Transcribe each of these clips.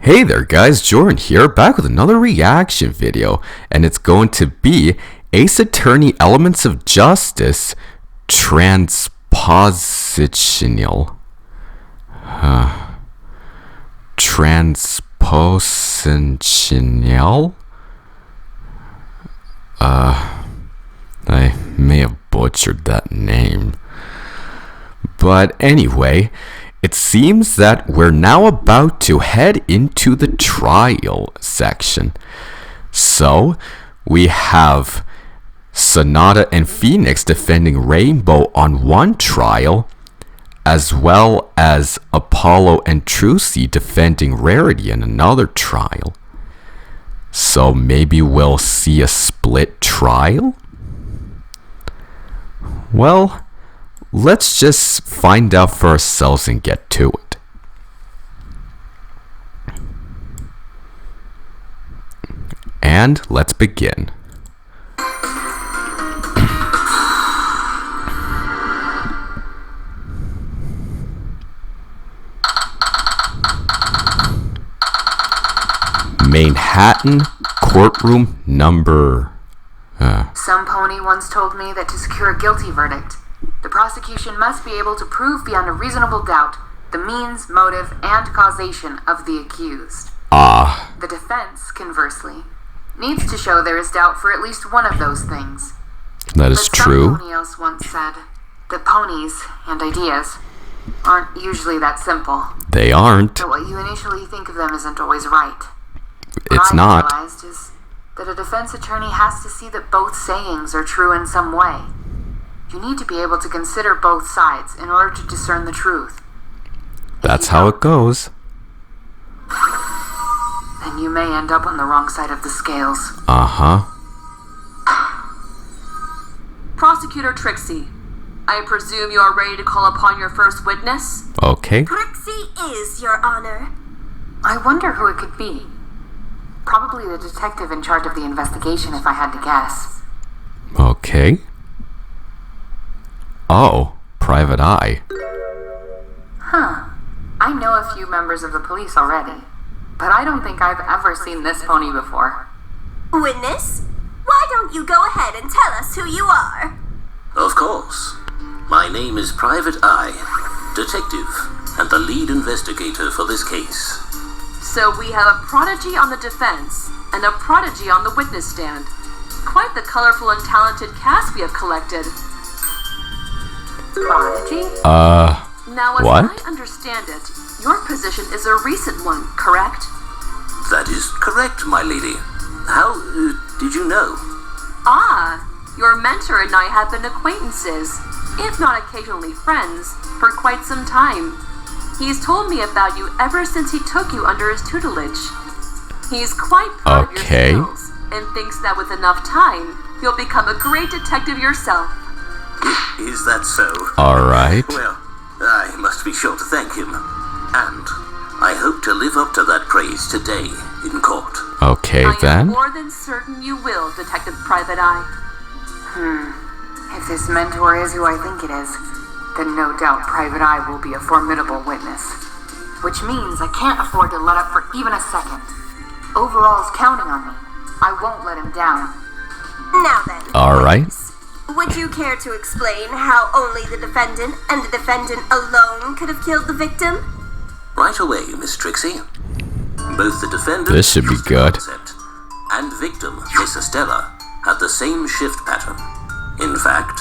Hey there guys, Jordan here, back with another reaction video, and it's going to be Ace Attorney Elements of Justice Transpositional. Transpositional? I may have butchered that name. But anyway, it seems that we're now about to head into the trial section. So, we have Sonata and Phoenix defending Rainbow on one trial, as well as Apollo and Trucy defending Rarity in another trial. So maybe we'll see a split trial? Well, let's just find out for ourselves and get to it. And let's begin. Manhattan courtroom number. Some pony once told me that to secure a guilty verdict, the prosecution must be able to prove beyond a reasonable doubt the means, motive, and causation of the accused. The defense, conversely, needs to show there is doubt for at least one of those things. That is true. Some pony else once said that ponies and ideas aren't usually that simple. They aren't. That what you initially think of them isn't always right. It's what not. I realized is that a defense attorney has to see that both sayings are true in some way. You need to be able to consider both sides in order to discern the truth. That's how it goes. Then you may end up on the wrong side of the scales. Prosecutor Trixie, I presume you are ready to call upon your first witness? Okay. Trixie is, Your Honor. I wonder who it could be. Probably the detective in charge of the investigation, if I had to guess. Okay. Oh, Private Eye. I know a few members of the police already, but I don't think I've ever seen this pony before. Witness, why don't you go ahead and tell us who you are? Of course. My name is Private Eye, detective, and the lead investigator for this case. So we have a prodigy on the defense and a prodigy on the witness stand. Quite the colorful and talented cast we have collected. Prodigy? Now, as What? I understand it, your position is a recent one, correct? That is correct, my lady. How did you know? Your mentor and I have been acquaintances, if not occasionally friends, for quite some time. He's told me about you ever since he took you under his tutelage. He's quite proud of your skills and thinks that with enough time, you'll become a great detective yourself. Is that so? Alright. Well, I must be sure to thank him. And I hope to live up to that praise today in court. Okay I am then. more than certain you will, Detective Private Eye. If this mentor is who I think it is, then no doubt Private Eye will be a formidable witness. Which means I can't afford to let up for even a second. Overall's counting on me. I won't let him down. Now then. Alright. Would you care to explain how only the defendant and the defendant alone could have killed the victim? Right away, Miss Trixie. Both the defendant This should be good. and victim, Miss Estella, had the same shift pattern. In fact,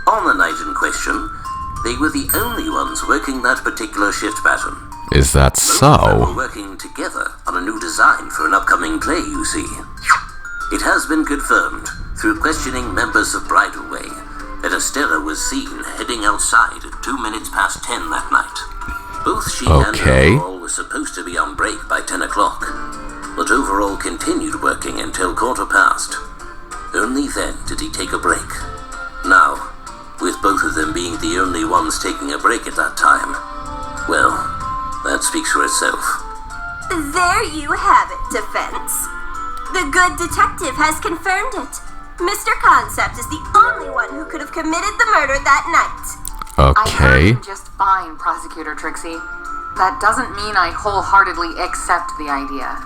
on the night in question, they were the only ones working that particular shift pattern. Is that Both of them were so? working together on a new design for an upcoming play, you see. It has been confirmed through questioning members of Bridalway that Estella was seen heading outside at 10 that night. Both she and Overall were supposed to be on break by 10 o'clock, but Overall continued working until 15:15. Only then did he take a break. Now, with both of them being the only ones taking a break at that time, well, that speaks for itself. There you have it, defense. The good detective has confirmed it. Mr. Concept is the only one who could have committed the murder that night. I heard Okay. him just fine, Prosecutor Trixie. That doesn't mean I wholeheartedly accept the idea.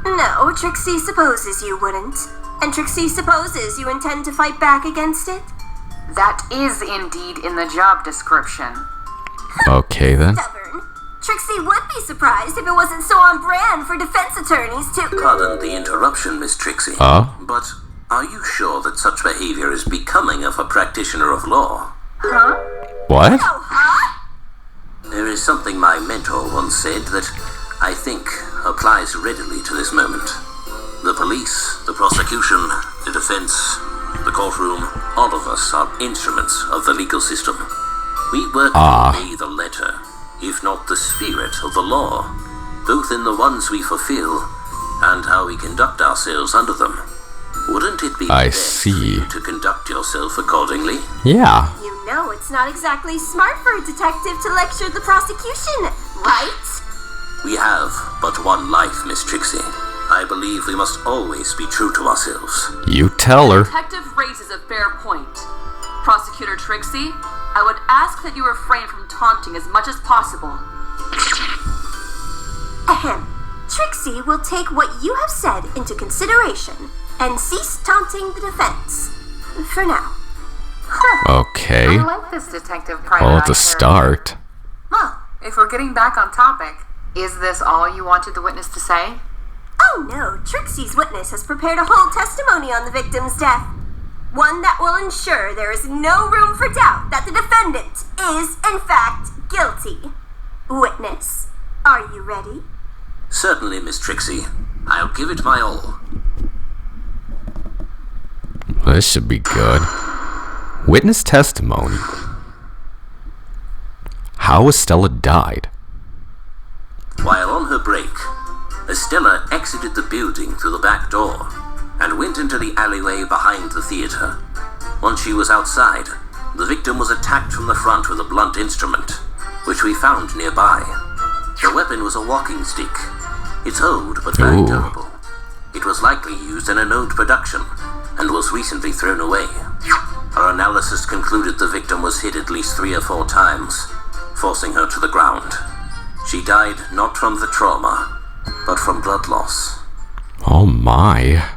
No, Trixie supposes you wouldn't. And Trixie supposes you intend to fight back against it? That is indeed in the job description. Okay then. Stubborn. Trixie would be surprised if it wasn't so on brand for defense attorneys to... Pardon the interruption, Miss Trixie. But are you sure that such behavior is becoming of a practitioner of law? Huh? What? Oh, huh? There is something my mentor once said that I think applies readily to this moment. The police, the prosecution, the defense, the courtroom, all of us are instruments of the legal system. We work to obey the letter, if not the spirit of the law, both in the ones we fulfill and how we conduct ourselves under them. Wouldn't it be best for you to conduct yourself accordingly? Yeah. You know it's not exactly smart for a detective to lecture the prosecution, right? We have but one life, Miss Trixie. I believe we must always be true to ourselves. You tell her. Detective raises a fair point. Prosecutor Trixie, I would ask that you refrain from taunting as much as possible. Ahem. Trixie will take what you have said into consideration and cease taunting the defense. For now. Okay. I like this detective private Well, eye it's a character. start. Well, if we're getting back on topic, is this all you wanted the witness to say? Oh no, Trixie's witness has prepared a whole testimony on the victim's death. One that will ensure there is no room for doubt that the defendant is, in fact, guilty. Witness, are you ready? Certainly, Miss Trixie. I'll give it my all. This should be good. Witness testimony. How Estella died. While on her break, Estella exited the building through the back door and went into the alleyway behind the theater. Once she was outside, the victim was attacked from the front with a blunt instrument, which we found nearby. The weapon was a walking stick. It's old, but very durable. It was likely used in a known production and was recently thrown away. Our analysis concluded the victim was hit at least 3 or 4 times, forcing her to the ground. She died not from the trauma, but from blood loss. Oh my.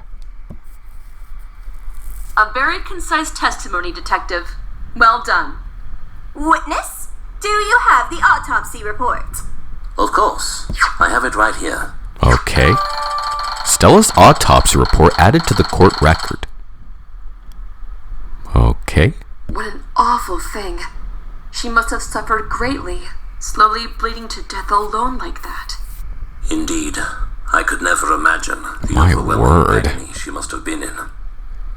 A very concise testimony, Detective. Well done. Witness, do you have the autopsy report? Of course. I have it right here. Okay. Stella's autopsy report added to the court record. Okay. What an awful thing. She must have suffered greatly, slowly bleeding to death alone like that. Indeed. I could never imagine the My overwhelming word. agony she must have been in.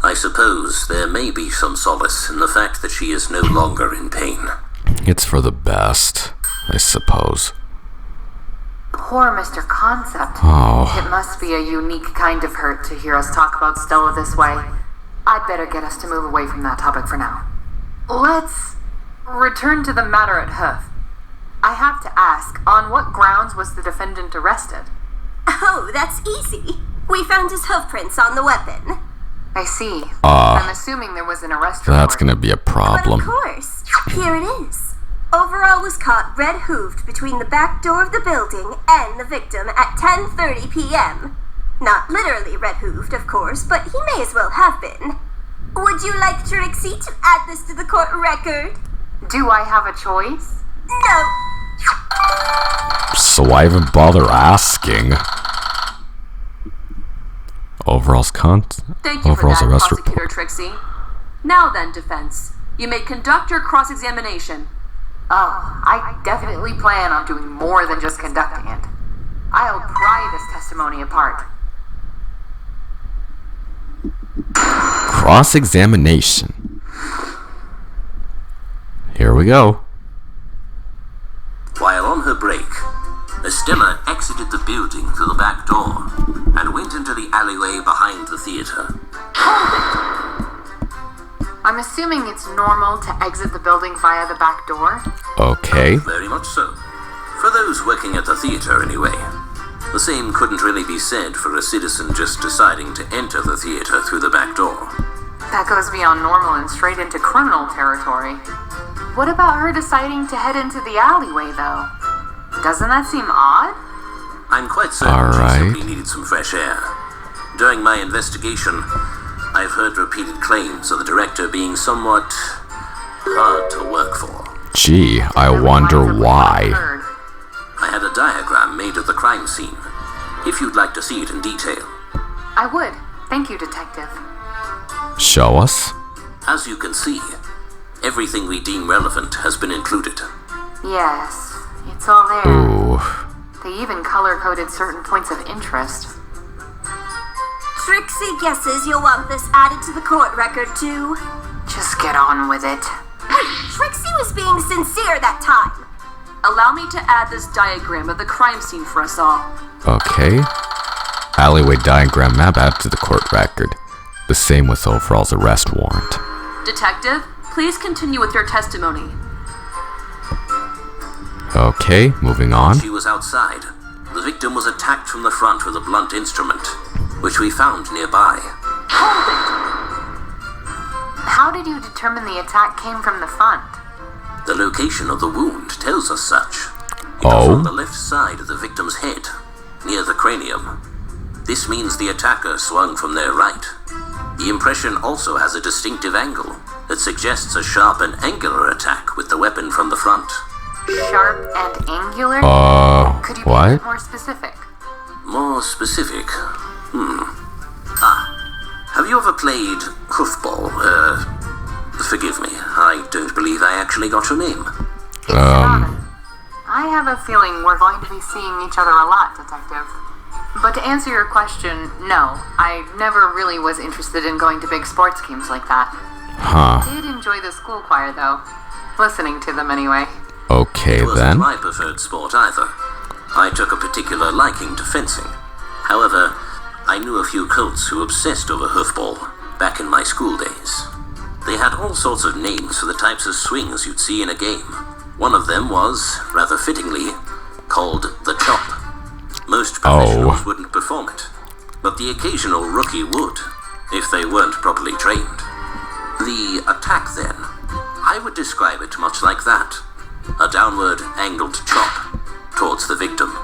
I suppose there may be some solace in the fact that she is no longer in pain. It's for the best, I suppose. Poor Mr. Concept. Oh. It must be a unique kind of hurt to hear us talk about Stella this way. I'd better get us to move away from that topic for now. Let's return to the matter at Hoof. I have to ask, on what grounds was the defendant arrested? Oh, that's easy. We found his hoof prints on the weapon. I see. I'm assuming there was an arrest report. That's gonna be a But problem. of course, here it is. Overall was caught red-hooved between the back door of the building and the victim at 10:30 p.m. Not literally red-hooved, of course, but he may as well have been. Would you like Trixie to add this to the court record? Do I have a choice? No. So why even bother asking? Overall's Thank you Overall's for that, arrest Prosecutor report. Trixie. Now then, defense. You may conduct your cross-examination. Oh, I definitely plan on doing more than just conducting it. I'll pry this testimony apart. Cross-examination. Here we go. While on her break, Estella exited the building through the back door and went into the alleyway behind the theater. I'm assuming it's normal to exit the building via the back door? Okay. Very much so. For those working at the theater, anyway. The same couldn't really be said for a citizen just deciding to enter the theater through the back door. That goes beyond normal and straight into criminal territory. What about her deciding to head into the alleyway, though? Doesn't that seem odd? I'm quite certain All right. she simply needed some fresh air. During my investigation, I've heard repeated claims of the director being somewhat hard to work for. Gee, I Really wonder lines up with what why. I've heard. I had a diagram made of the crime scene, if you'd like to see it in detail. I would. Thank you, Detective. Show us? As you can see, everything we deem relevant has been included. Yes, it's all there. Ooh. They even color-coded certain points of interest. Trixie guesses you'll want this added to the court record, too. Just get on with it. Wait, Trixie was being sincere that time. Allow me to add this diagram of the crime scene for us all. Okay. Alleyway diagram map added to the court record. The same with overall's arrest warrant. Detective, please continue with your testimony. Okay, moving on. She was outside. The victim was attacked from the front with a blunt instrument, which we found nearby. How did you determine the attack came from the front? The location of the wound tells us such. It was Oh? on the left side of the victim's head, near the cranium. This means the attacker swung from their right. The impression also has a distinctive angle that suggests a sharp and angular attack with the weapon from the front. Sharp and angular? Could you be a what? bit more specific? More specific. Have you ever played hoofball? Forgive me, I don't believe I actually got your name. I have a feeling we're going to be seeing each other a lot, Detective. But to answer your question, no. I never really was interested in going to big sports games like that. Huh. Did enjoy the school choir, though. Listening to them, anyway. Okay It wasn't then. my preferred sport either. I took a particular liking to fencing. However, I knew a few colts who obsessed over hoofball back in my school days. They had all sorts of names for the types of swings you'd see in a game. One of them was, rather fittingly, called the chop. Most professionals wouldn't perform it, but the occasional rookie would, if they weren't properly trained. The attack then, I would describe it much like that. A downward angled chop towards the victim.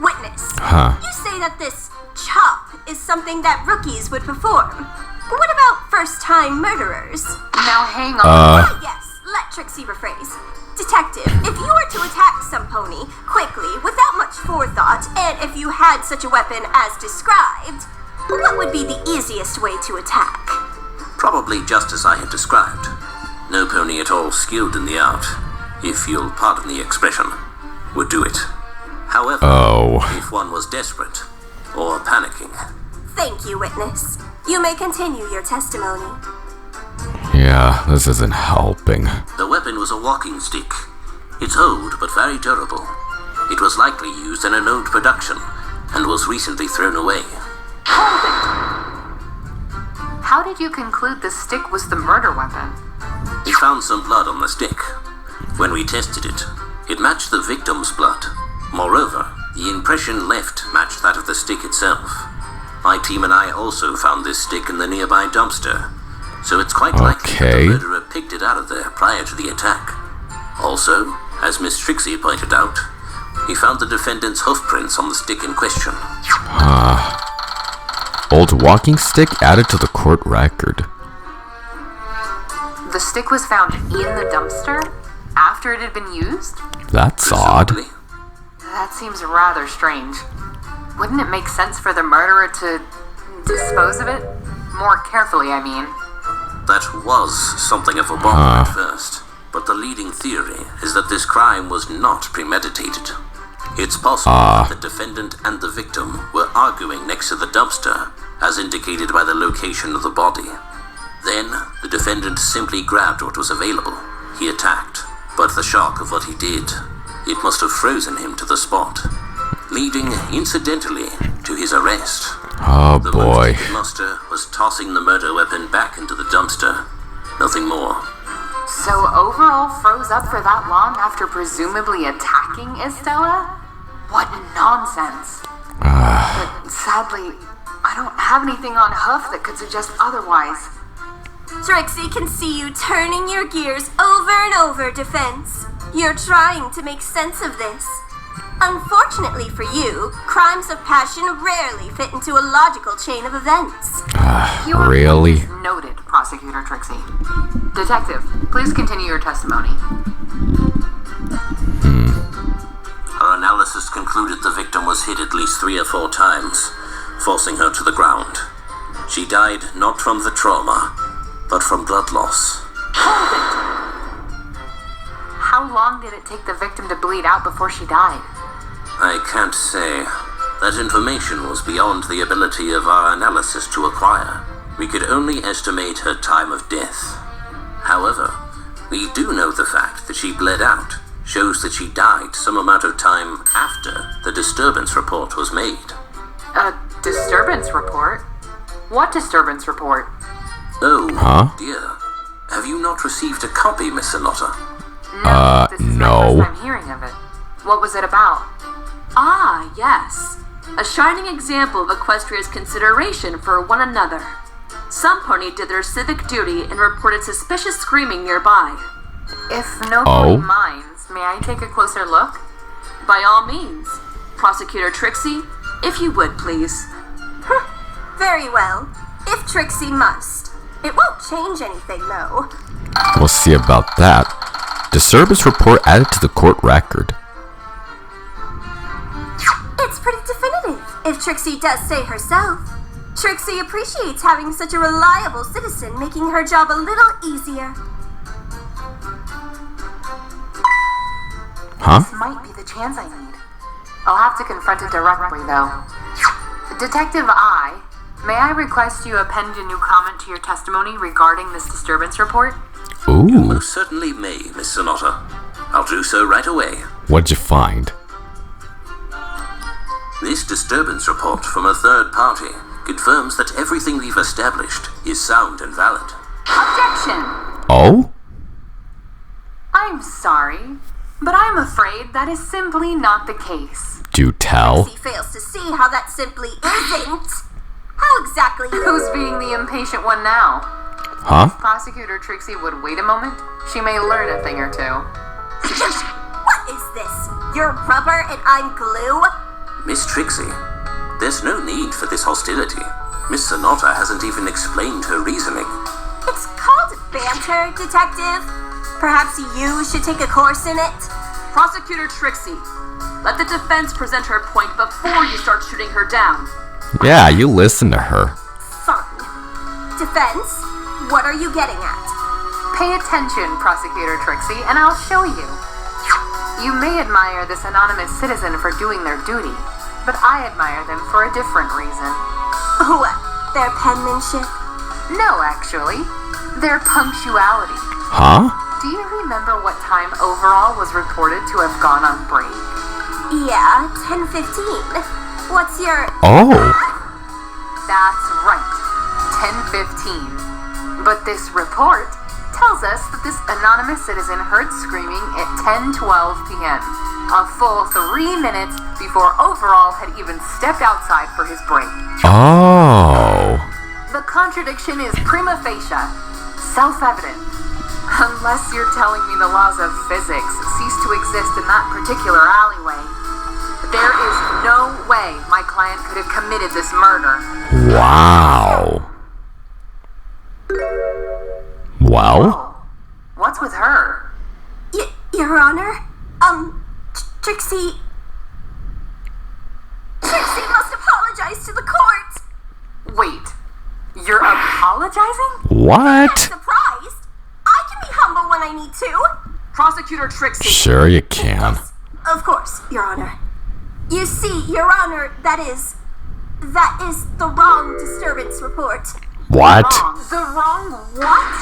Witness, Huh. you say that this chop is something that rookies would perform. But what about first-time murderers? Now hang on. Ah, yes, let Trixie rephrase. Detective, if you were to attack some pony quickly, without much forethought, and if you had such a weapon as described, what would be the easiest way to attack? Probably just as I had described. No pony at all skilled in the art, if you'll pardon the expression, would do it. However, if one was desperate or panicking, Thank you, witness. You may continue your testimony. Yeah, this isn't helping. the weapon was a walking stick. It's old but very durable. It was likely used in an old production and was recently thrown away. How did you conclude the stick was the murder weapon? We found some blood on the stick. When we tested it, it matched the victim's blood. Moreover, the impression left matched that of the stick itself. My team and I also found this stick in the nearby dumpster, so it's quite likely that Okay. the murderer picked it out of there prior to the attack. Also, as Miss Trixie pointed out, he found the defendant's hoofprints on the stick in question. Old walking stick added to the court record. The stick was found in the dumpster after it had been used? That's odd. Presumably, That seems rather strange. Wouldn't it make sense for the murderer to dispose of it? More carefully, I mean. that was something of a bomb at first, but the leading theory is that this crime was not premeditated. It's possible that the defendant and the victim were arguing next to the dumpster, as indicated by the location of the body. Then, the defendant simply grabbed what was available. He attacked, but the shock of what he did, it must have frozen him to the spot, leading, incidentally, to his arrest. Oh The boy. most he could muster was tossing the murder weapon back into the dumpster. Nothing more. So Overall froze up for that long after presumably attacking Estella? What nonsense. But sadly, I don't have anything on Hoof that could suggest otherwise. Trixie can see you turning your gears over and over, Defense. You're trying to make sense of this. Unfortunately for you, crimes of passion rarely fit into a logical chain of events. Your Really? point is noted, Prosecutor Trixie. Detective, please continue your testimony. Her analysis concluded the victim was hit at least 3 or 4 times, forcing her to the ground. She died not from the trauma, but from blood loss. Hold it! How long did it take the victim to bleed out before she died? I can't say. That information was beyond the ability of our analysis to acquire. We could only estimate her time of death. However, we do know the fact that she bled out shows that she died some amount of time after the disturbance report was made. A disturbance report? What disturbance report? Oh, Huh? dear. Have you not received a copy, Miss Sonotta? No, this is no. my first time hearing of it. What was it about? Ah, yes. A shining example of Equestria's consideration for one another. Some pony did their civic duty and reported suspicious screaming nearby. If nobody minds, may I take a closer look? By all means. Prosecutor Trixie, if you would, please. Very well. If Trixie must. It won't change anything, though. We'll see about that. Disturbance report added to the court record. It's pretty definitive, if Trixie does say herself. Trixie appreciates having such a reliable citizen, making her job a little easier. Huh? This might be the chance I need. I'll have to confront it directly, though. Detective I, may I request you append a new comment to your testimony regarding this disturbance report? Ooh, Most certainly may, Miss Sonotta. I'll do so right away. what'd you find? This disturbance report from a third party confirms that everything we've established is sound and valid. Objection! Oh? I'm sorry, but I'm afraid that is simply not the case. Do tell. Trixie fails to see how that simply isn't. How exactly Who's being the impatient one now? Huh? Prosecutor Trixie would wait a moment. She may learn a thing or two. What is this? You're rubber and I'm glue? Miss Trixie, there's no need for this hostility. Miss Sonotta hasn't even explained her reasoning. It's called banter, Detective. Perhaps you should take a course in it? Prosecutor Trixie, let the defense present her point before you start shooting her down. Yeah, you listen to her. Fine. Defense, what are you getting at? Pay attention, Prosecutor Trixie, and I'll show you. You may admire this anonymous citizen for doing their duty, but I admire them for a different reason. What? Their penmanship? No, actually. Their punctuality. Huh? Do you remember what time overall was reported to have gone on break? Yeah, 10:15. What's your... Oh. That's right. 10:15. But this report tells us that this anonymous citizen heard screaming at 10:12 p.m., a full 3 minutes before Overall had even stepped outside for his break. Oh. The contradiction is prima facie, self-evident. Unless you're telling me the laws of physics cease to exist in that particular alleyway, there is no way my client could have committed this murder. Wow. Well? What's with her? Your Honor? Trixie... Trixie must apologize to the court! Wait, you're apologizing? What? Surprised? I can be humble when I need to. Prosecutor Trixie. Sure you can. Of course, Your Honor. You see, Your Honor, that is the wrong disturbance report. What? The wrong what?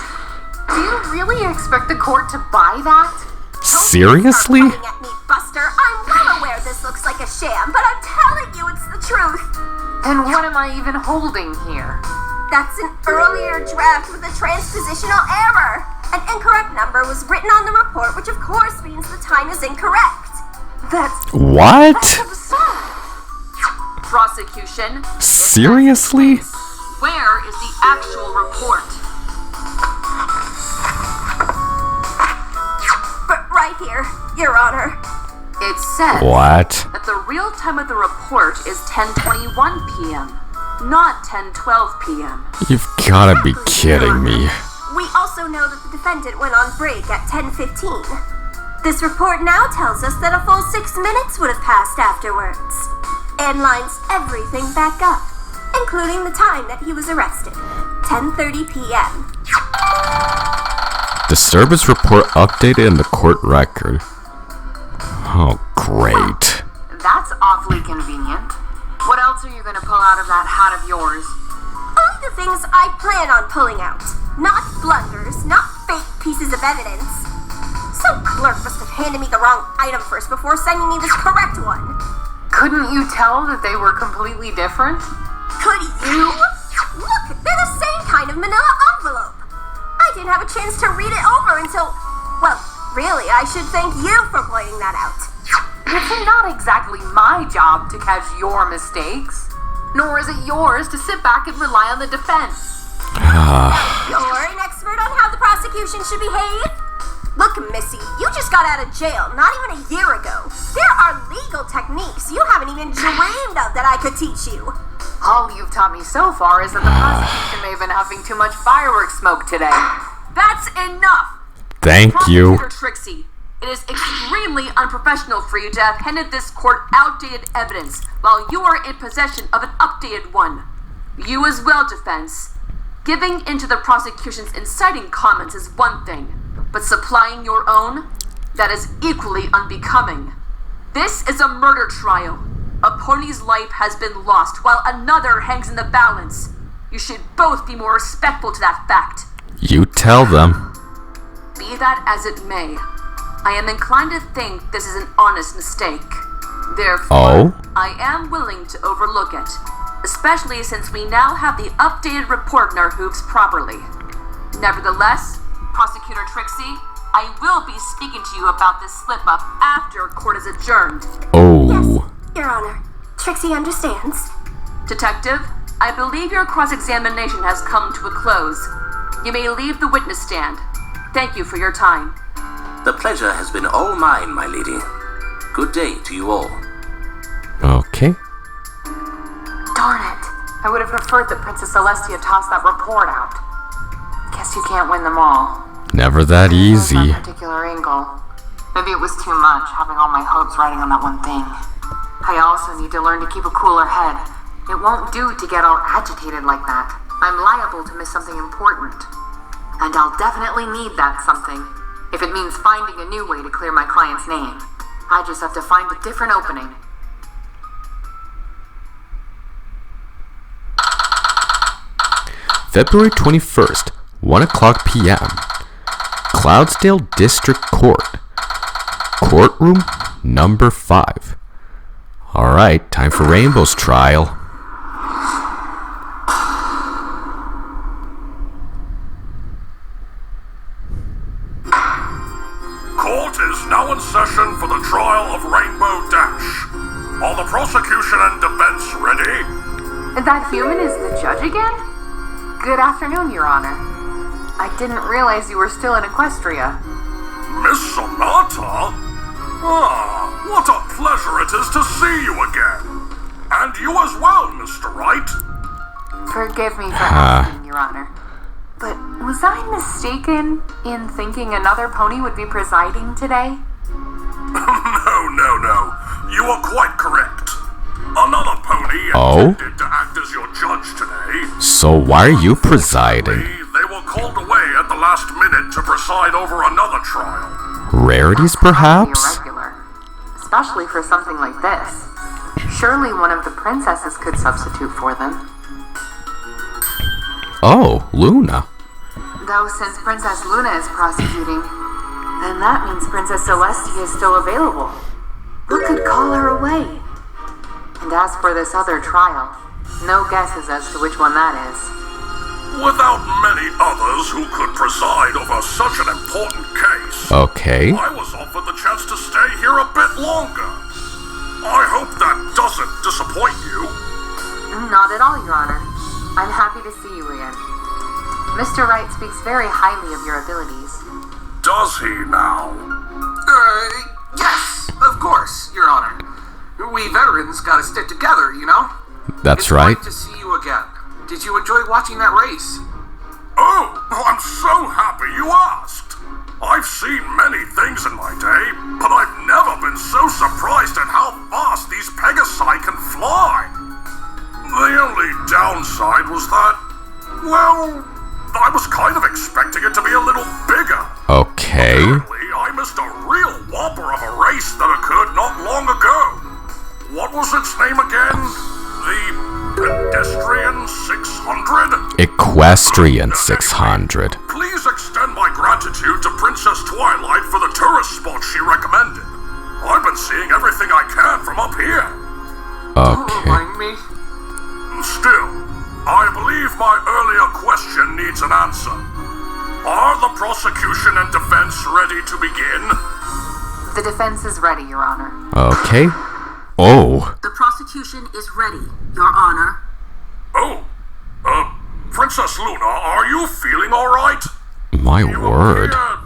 Do you really expect the court to buy that? Seriously? Stop coming at me, Buster. I'm well aware this looks like a sham, but I'm telling you it's the truth. Then what am I even holding here? That's an earlier draft with a transpositional error. An incorrect number was written on the report, which of course means the time is incorrect. That's What? absurd. Prosecution. Seriously? Where is the actual report? But right here, Your Honor. It says What? that the real time of the report is 10:21 p.m., not 10:12 p.m. You've gotta be kidding me. We also know that the defendant went on break at 10:15. This report now tells us that a full 6 minutes would have passed afterwards, and lines everything back up, including the time that he was arrested, 10:30 p.m. Disturbance report updated in the court record. Oh, great. That's awfully convenient. What else are you gonna pull out of that hat of yours? Only the things I plan on pulling out. Not blunders, not fake pieces of evidence. Some clerk must have handed me the wrong item first before sending me this correct one. Couldn't you tell that they were completely different? Could you? Look, they're the same kind of manila envelope. I didn't have a chance to read it over until... Well, really, I should thank you for pointing that out. It's not exactly my job to catch your mistakes. Nor is it yours to sit back and rely on the defense. You're an expert on how the prosecution should behave? Look, Missy, you just got out of jail not even a year ago. There are legal techniques you haven't even dreamed of that I could teach you. All you've taught me so far is that the prosecution may have been having too much fireworks smoke today. That's enough! Thank you. Prosecutor Trixie, it is extremely unprofessional for you to have handed this court outdated evidence while you are in possession of an updated one. You as well, defense. Giving into the prosecution's inciting comments is one thing, but supplying your own? That is equally unbecoming. This is a murder trial. A pony's life has been lost while another hangs in the balance. You should both be more respectful to that fact. You tell them. Be that as it may, I am inclined to think this is an honest mistake. Therefore, I am willing to overlook it, especially since we now have the updated report in our hoops properly. Nevertheless, Prosecutor Trixie, I will be speaking to you about this slip-up after court is adjourned. Oh. Yes, Your Honor. Trixie understands. Detective, I believe your cross-examination has come to a close. You may leave the witness stand. Thank you for your time. The pleasure has been all mine, my lady. Good day to you all. Okay. Darn it. I would have preferred that Princess Celestia toss that report out. Guess you can't win them all. Never that easy. That particular angle. Maybe it was too much, having all my hopes riding on that one thing. I also need to learn to keep a cooler head. It won't do to get all agitated like that. I'm liable to miss something important. And I'll definitely need that something, if it means finding a new way to clear my client's name. I just have to find a different opening. February 21st, 1 o'clock p.m. Cloudsdale District Court. Courtroom number 5. Alright, time for Rainbow's trial. Court is now in session for the trial of Rainbow Dash. Are the prosecution and defense ready? That human is the judge again? Good afternoon, Your Honor. I didn't realize you were still in Equestria. Miss Sonata? Ah, what a pleasure it is to see you again. And you as well, Mr. Wright. Forgive me for asking, Your Honor. But was I mistaken in thinking another pony would be presiding today? No. You are quite correct. Another pony intended to act as your judge today. So why are you presiding? They were called away at the last minute to preside over another trial. Rarities, perhaps? Irregular, especially for something like this. Surely one of the princesses could substitute for them. Oh, Luna. Though since Princess Luna is prosecuting, then that means Princess Celestia is still available. Who could call her away? And as for this other trial, no guesses as to which one that is. Without many others who could preside over such an important case, Okay. I was offered the chance to stay here a bit longer. I hope that doesn't disappoint you. Not at all, Your Honor. I'm happy to see you again. Mr. Wright speaks very highly of your abilities. Does he now? Yes, of course, Your Honor. We veterans gotta stick together, you know? That's right. It's great to see you again. Did you enjoy watching that race? Oh, I'm so happy you asked. I've seen many things in my day, but I've never been so surprised at how fast these Pegasi can fly. The only downside was that, well, I was kind of expecting it to be a little bigger. Okay. Apparently, I missed a real whopper of a race that occurred not long ago. What was its name again? The Pedestrian 600? Equestrian 600. Please extend my gratitude to Princess Twilight for the tourist spot she recommended. I've been seeing everything I can from up here. Don't Okay. remind me. Still, I believe my earlier question needs an answer. Are the prosecution and defense ready to begin? The defense is ready, Your Honor. Okay. Oh. The prosecution is ready, Your Honor. Oh, Princess Luna, are you feeling alright? My You word. appear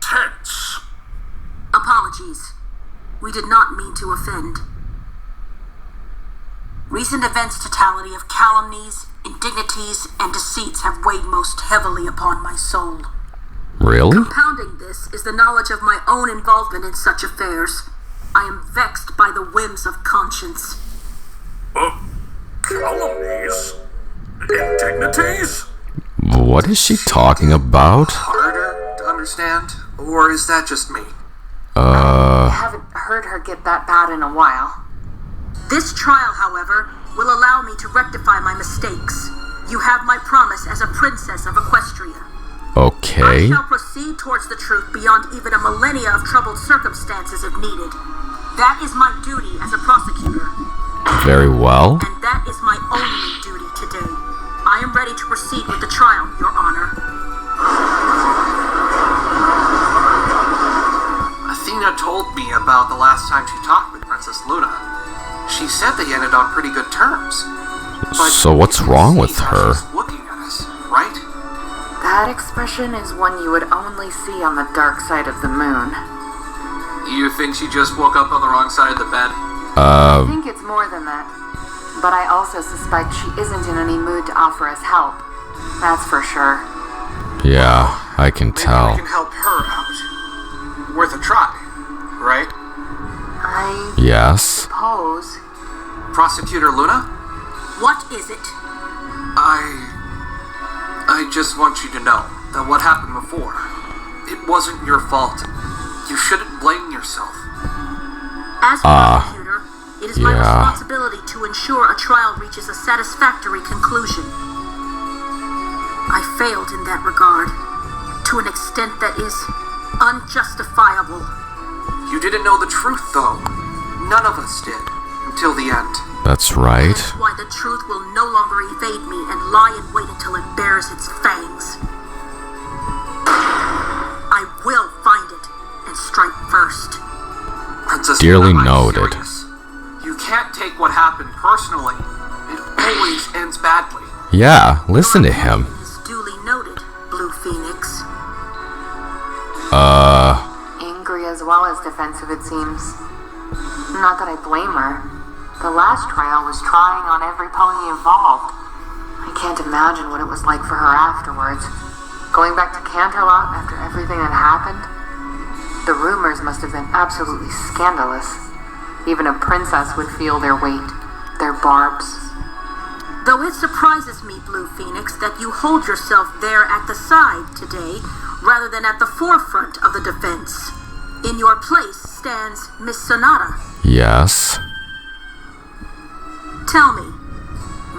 tense. Apologies. We did not mean to offend. Recent events' totality of calumnies, indignities, and deceits have weighed most heavily upon my soul. Really? Compounding this is the knowledge of my own involvement in such affairs. I am vexed by the whims of conscience. Calumnies? Indignities? What is she talking about? Harder to understand? Or is that just me? I haven't heard her get that bad in a while. This trial, however, will allow me to rectify my mistakes. You have my promise as a princess of Equestria. Okay. I shall proceed towards the truth beyond even a millennia of troubled circumstances if needed. That is my duty as a prosecutor, Very well. and that is my only duty today. I am ready to proceed with the trial, Your Honor. Athena told me about the last time she talked with Princess Luna. She said they ended on pretty good terms. But So what's you can wrong see with how her? she's looking at us, right? That expression is one you would only see on the dark side of the moon. You think she just woke up on the wrong side of the bed? I think it's more than that. But I also suspect she isn't in any mood to offer us help. That's for sure. Yeah, I can Maybe tell. we can help her out. Worth a try, right? I Yes. suppose. Prosecutor Luna? What is it? I just want you to know that what happened before, it wasn't your fault. You shouldn't blame yourself. As prosecutor, it is my yeah. responsibility to ensure a trial reaches a satisfactory conclusion. I failed in that regard, to an extent that is unjustifiable. You didn't know the truth, though. None of us did, until the end. That's right. That's why the truth will no longer evade me and lie in wait until it bears its fangs. I will find it and strike first. Princess Dearly Luna, I'm noted. serious. You can't take what happened personally. It always ends badly. Yeah, listen to him. Is duly noted, Blue Phoenix. Angry as well as defensive, it seems. Not that I blame her. The last trial was trying on every pony involved. I can't imagine what it was like for her afterwards. Going back to Canterlot after everything that happened. The rumors must have been absolutely scandalous. Even a princess would feel their weight, their barbs. Though it surprises me, Blue Phoenix, that you hold yourself there at the side today, rather than at the forefront of the defense. In your place stands Miss Sonata. Yes. Tell me,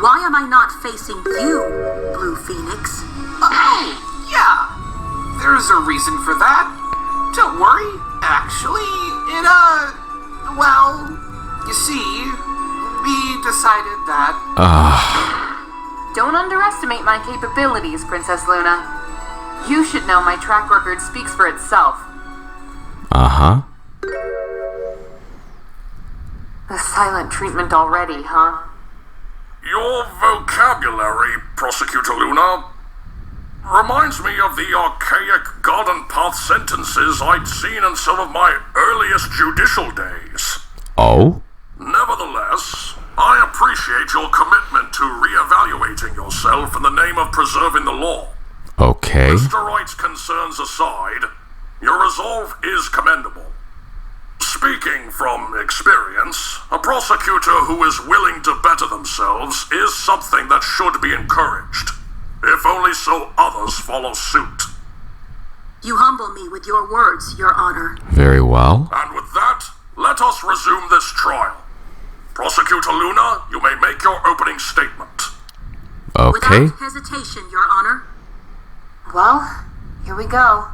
why am I not facing you, Blue Phoenix? Oh, yeah. There's a reason for that. Don't worry. Actually, well, you see, we decided that... Don't underestimate my capabilities, Princess Luna. You should know my track record speaks for itself. Uh-huh. The silent treatment already, huh? Your vocabulary, Prosecutor Luna. Reminds me of the archaic garden path sentences I'd seen in some of my earliest judicial days. Oh? Nevertheless, I appreciate your commitment to re-evaluating yourself in the name of preserving the law. Okay. Mr. Wright's concerns aside, your resolve is commendable. Speaking from experience, a prosecutor who is willing to better themselves is something that should be encouraged, if only so others follow suit. You humble me with your words, Your Honor. Very well. And with that, let us resume this trial. Prosecutor Luna, you may make your opening statement. Okay. Without hesitation, Your Honor. Well, here we go.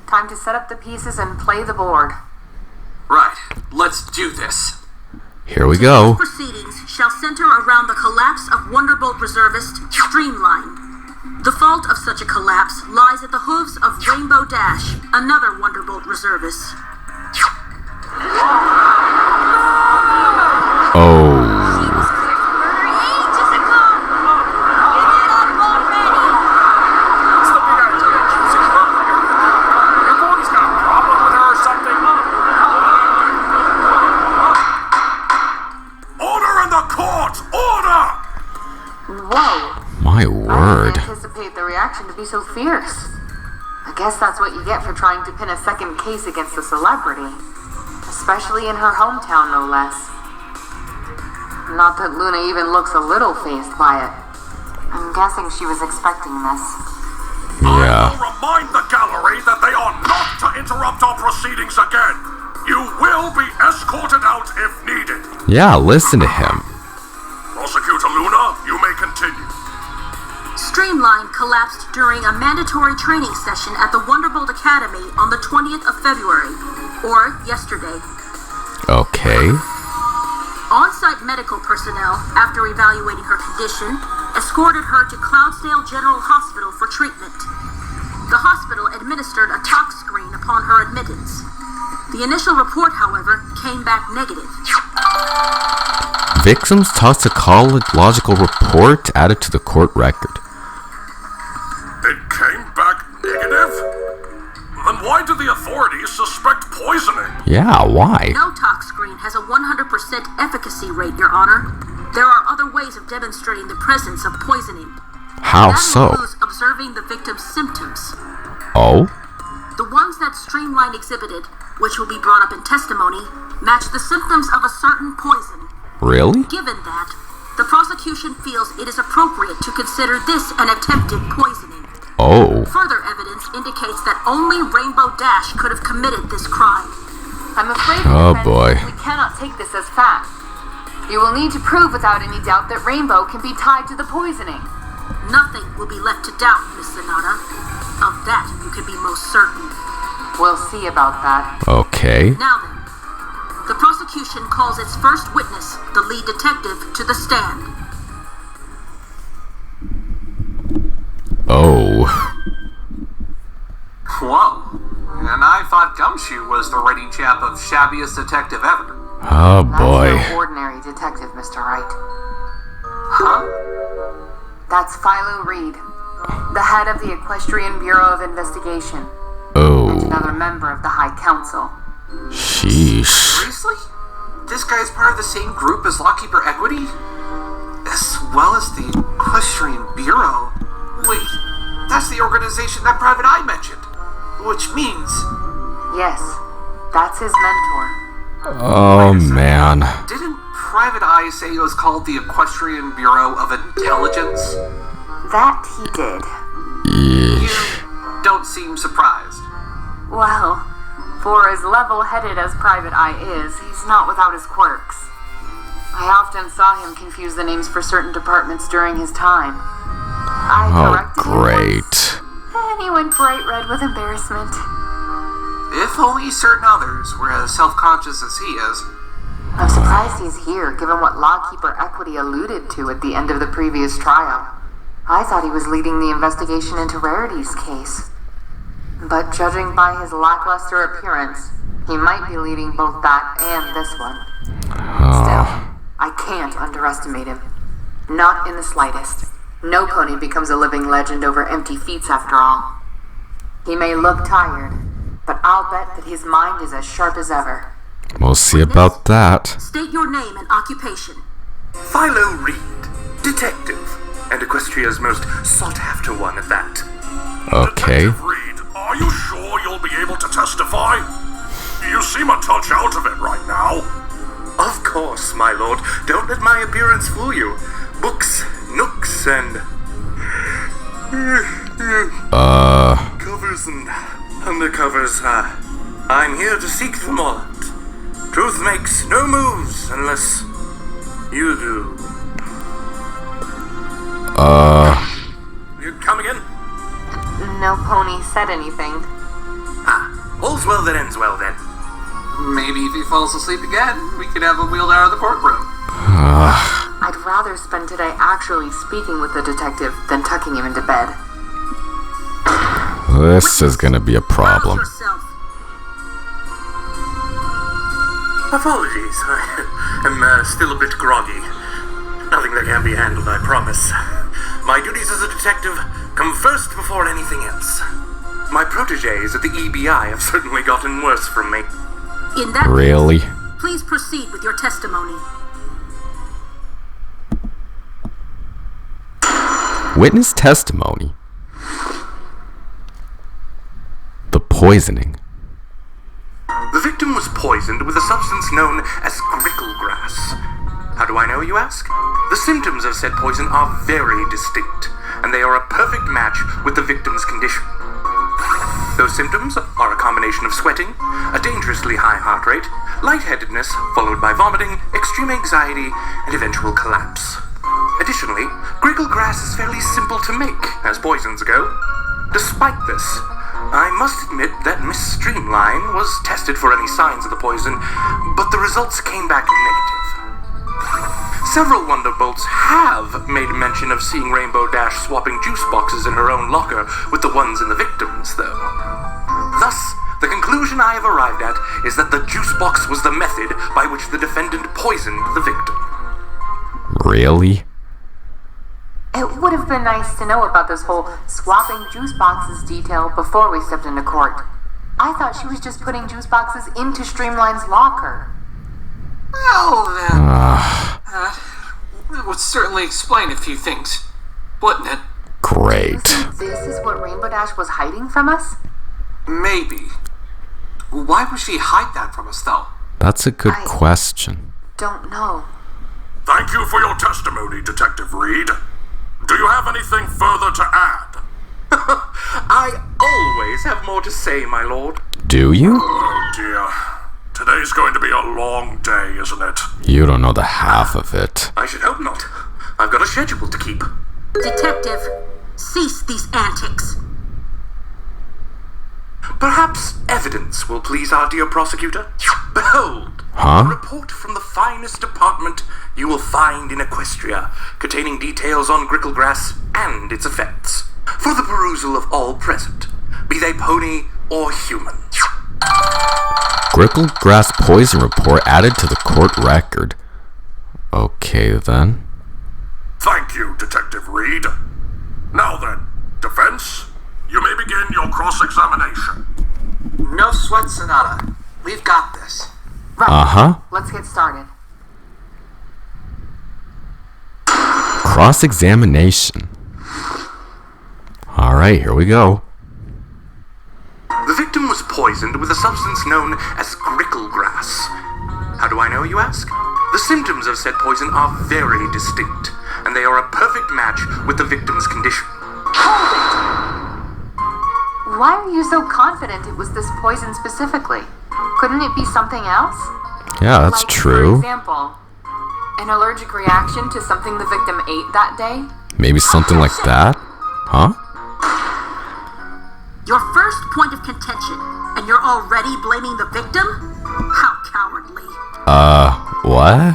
Time to set up the pieces and play the board. Right, let's do this. Here we Today's go. proceedings shall center around the collapse of Wonderbolt reservist Streamline. The fault of such a collapse lies at the hooves of Rainbow Dash, another Wonderbolt reservist. Oh. She was cleared for murder ages ago. Get it up already. What's the big idea, accusing her? Your body's got a problem with her or something? Order in the court! Order! Whoa! My I didn't word. anticipate the reaction to be so fierce. I guess that's what you get for trying to pin a second case against a celebrity. Especially in her hometown, no less. Not that Luna even looks a little fazed by it. I'm guessing she was expecting this. Yeah. I will remind the gallery that they are not to interrupt our proceedings again. You will be escorted out if needed. Yeah, listen to him. Prosecutor Luna, you may continue. Streamline collapsed during a mandatory training session at the Wonderbolt Academy on the 20th of February, or yesterday. Okay. On-site medical personnel, after evaluating her condition, escorted her to Cloudsdale General Hospital for treatment. The hospital administered a tox screen upon her admittance. The initial report, however, came back negative. Victim's toxicological report added to the court record. It came back negative? Then why do the authorities suspect poisoning? Yeah, why? No tox screen has a 100% efficacy rate, Your Honor. There are other ways of demonstrating the presence of poisoning. How That so? includes observing the victim's symptoms. Oh? The ones that Streamline exhibited, which will be brought up in testimony, match the symptoms of a certain poison. Really? Given that, the prosecution feels it is appropriate to consider this an attempted poisoning. Oh. Further evidence indicates that only Rainbow Dash could have committed this crime. I'm afraid Oh, defense, boy. we cannot take this as fact. You will need to prove without any doubt that Rainbow can be tied to the poisoning. Nothing will be left to doubt, Miss Sonata. Of that, you can be most certain. We'll see about that. Okay. Now then, the prosecution calls its first witness, the lead detective, to the stand. Oh. Whoa. And I thought Gumshoe was the rating chap of Shabbiest Detective Ever. Oh That's boy. no ordinary detective, Mr. Wright. Huh? That's Philo Reed, the head of the Equestrian Bureau of Investigation, and Oh. another member of the High Council. Sheesh. Seriously? This guy's part of the same group as Lockkeeper Equity? As well as the Equestrian Bureau? Wait, that's the organization that Private Eye mentioned. Which means... Yes, that's his mentor. Oh man. Didn't Private Eye say it was called the Equestrian Bureau of Intelligence? That he did. Yeesh. You don't seem surprised. Well, for as level-headed as Private Eye is, he's not without his quirks. I often saw him confuse the names for certain departments during his time. I Oh, corrected him once, great. and he went bright red with embarrassment. If only certain others were as self-conscious as he is. I'm surprised he's here, given what Lawkeeper Equity alluded to at the end of the previous trial. I thought he was leading the investigation into Rarity's case. But judging by his lackluster appearance, he might be leading both that and this one. Still, I can't underestimate him. Not in the slightest. No pony becomes a living legend over empty feats after all. He may look tired, but I'll bet that his mind is as sharp as ever. We'll see about that. State your name and occupation. Philo Reed, detective, and Equestria's most sought-after one at that. Okay. Detective Reed, are you sure you'll be able to testify? You seem a touch out of it right now. Of course, my lord. Don't let my appearance fool you. Books, nooks, and... covers and undercovers. I'm here to seek them all out. Truth makes no moves unless you do. You come again? No pony said anything. All's well that ends well, then. Maybe if he falls asleep again, we could have him wheeled out of the courtroom. I'd rather spend today actually speaking with the detective than tucking him into bed. This is gonna be a problem. Rouse yourself. Apologies. I am still a bit groggy. Nothing that can't be handled, I promise. My duties as a detective come first before anything else. My protégés at the EBI have certainly gotten worse from me. In that Really? case, please proceed with your testimony. Witness testimony. The poisoning. The victim was poisoned with a substance known as grickle grass. How do I know, you ask? The symptoms of said poison are very distinct, and they are a perfect match with the victim's condition. Those symptoms are a combination of sweating, a dangerously high heart rate, lightheadedness, followed by vomiting, extreme anxiety, and eventual collapse. Additionally, grickle grass is fairly simple to make, as poisons go. Despite this, I must admit that Miss Streamline was tested for any signs of the poison, but the results came back negative. Several Wonderbolts have made mention of seeing Rainbow Dash swapping juice boxes in her own locker with the ones in the victim's, though. Thus, the conclusion I have arrived at is that the juice box was the method by which the defendant poisoned the victim. Really? It would have been nice to know about this whole swapping juice boxes detail before we stepped into court. I thought she was just putting juice boxes into Streamline's locker. Well, then, that would certainly explain a few things, wouldn't it? Great. This is what Rainbow Dash was hiding from us? Maybe. Why would she hide that from us, though? That's a good I- question. Don't know. Thank you for your testimony, Detective Reed. Do you have anything further to add? I always have more to say, my lord. Do you? Oh dear. Today's going to be a long day, isn't it? You don't know the half of it. I should hope not. I've got a schedule to keep. Detective, cease these antics. Perhaps evidence will please our dear prosecutor. Behold, Huh? a report from the finest department you will find in Equestria, containing details on gricklegrass and its effects, for the perusal of all present, be they pony or human. Gricklegrass poison report added to the court record. Okay then. Thank you, Detective Reed. Now then, defense, you may begin your cross-examination. No sweat, Sonata. We've got this. Right. Uh-huh. Let's get started. Cross-examination. Alright, here we go. The victim was poisoned with a substance known as gricklegrass. How do I know, you ask? The symptoms of said poison are very distinct, and they are a perfect match with the victim's condition. Why are you so confident it was this poison specifically? Couldn't it be something else? Yeah, that's Like, true. For example, an allergic reaction to something the victim ate that day? Maybe something like that? Huh? Your first point of contention, and you're already blaming the victim? How cowardly. What?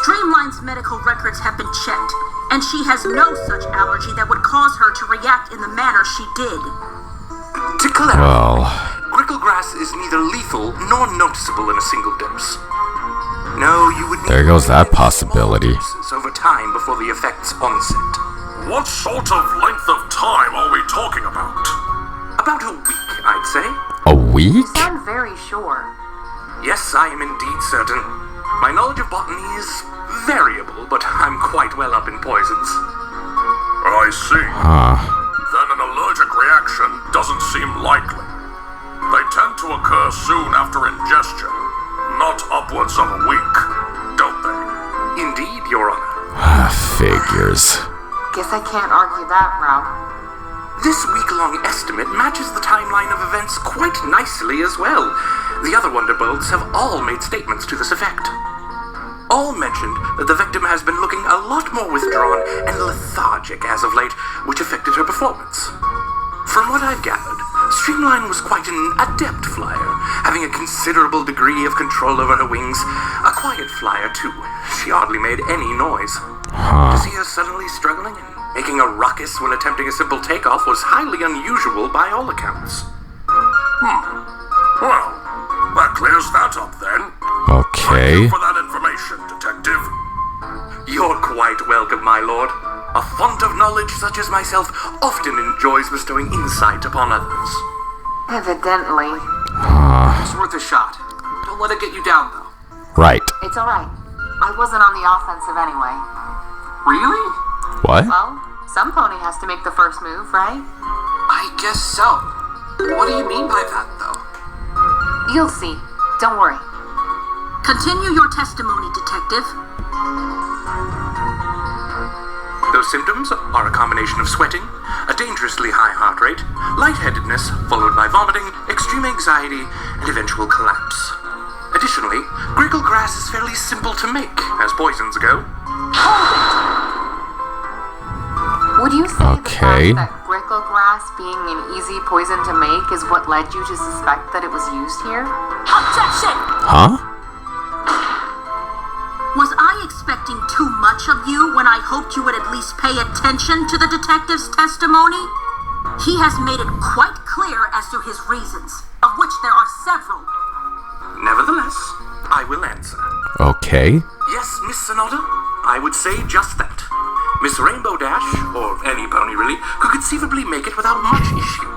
Streamline's medical records have been checked, and she has no such allergy that would cause her to react in the manner she did. To clarify, Well, gricklegrass is neither lethal nor noticeable in a single dose. No, you would need There goes that small possibility. doses over time before the effect's onset. What sort of length of time are we talking about? About a week, I'd say. A week? You sound very sure. Yes, I am indeed certain. My knowledge of botany is variable, but I'm quite well up in poisons. I see. Then an allergic reaction doesn't seem likely. They tend to occur soon after ingestion, not upwards of a week, don't they? Indeed, Your Honor. Figures. Guess I can't argue that, Rao. This week-long estimate matches the timeline of events quite nicely as well. The other Wonderbolts have all made statements to this effect. All mentioned that the victim has been looking a lot more withdrawn and lethargic as of late, which affected her performance. From what I've gathered, Streamline was quite an adept flyer, having a considerable degree of control over her wings. A quiet flyer, too. She hardly made any noise. To see her suddenly struggling and making a ruckus when attempting a simple takeoff was highly unusual by all accounts. Well, that clears that up then. Okay. Thank you for that information, Detective. You're quite welcome, my lord. A font of knowledge such as myself often enjoys bestowing insight upon others. Evidently. It's worth a shot. Don't let it get you down, though. Right. It's alright. I wasn't on the offensive anyway. Really? What? Well, some pony has to make the first move, right? I guess so. What do you mean by that, though? You'll see. Don't worry. Continue your testimony, Detective. Those symptoms are a combination of sweating, a dangerously high heart rate, lightheadedness, followed by vomiting, extreme anxiety, and eventual collapse. Additionally, Grickle grass is fairly simple to make, as poisons go. Would you say Okay. the fact that Grickle grass being an easy poison to make is what led you to suspect that it was used here? Objection! Huh? Was I expecting too much of you when I hoped you would at least pay attention to the detective's testimony? He has made it quite clear as to his reasons, of which there are several. Nevertheless, I will answer. Okay. Yes, Miss Sonata, I would say just that. Miss Rainbow Dash, or any pony really, could conceivably make it without much issue.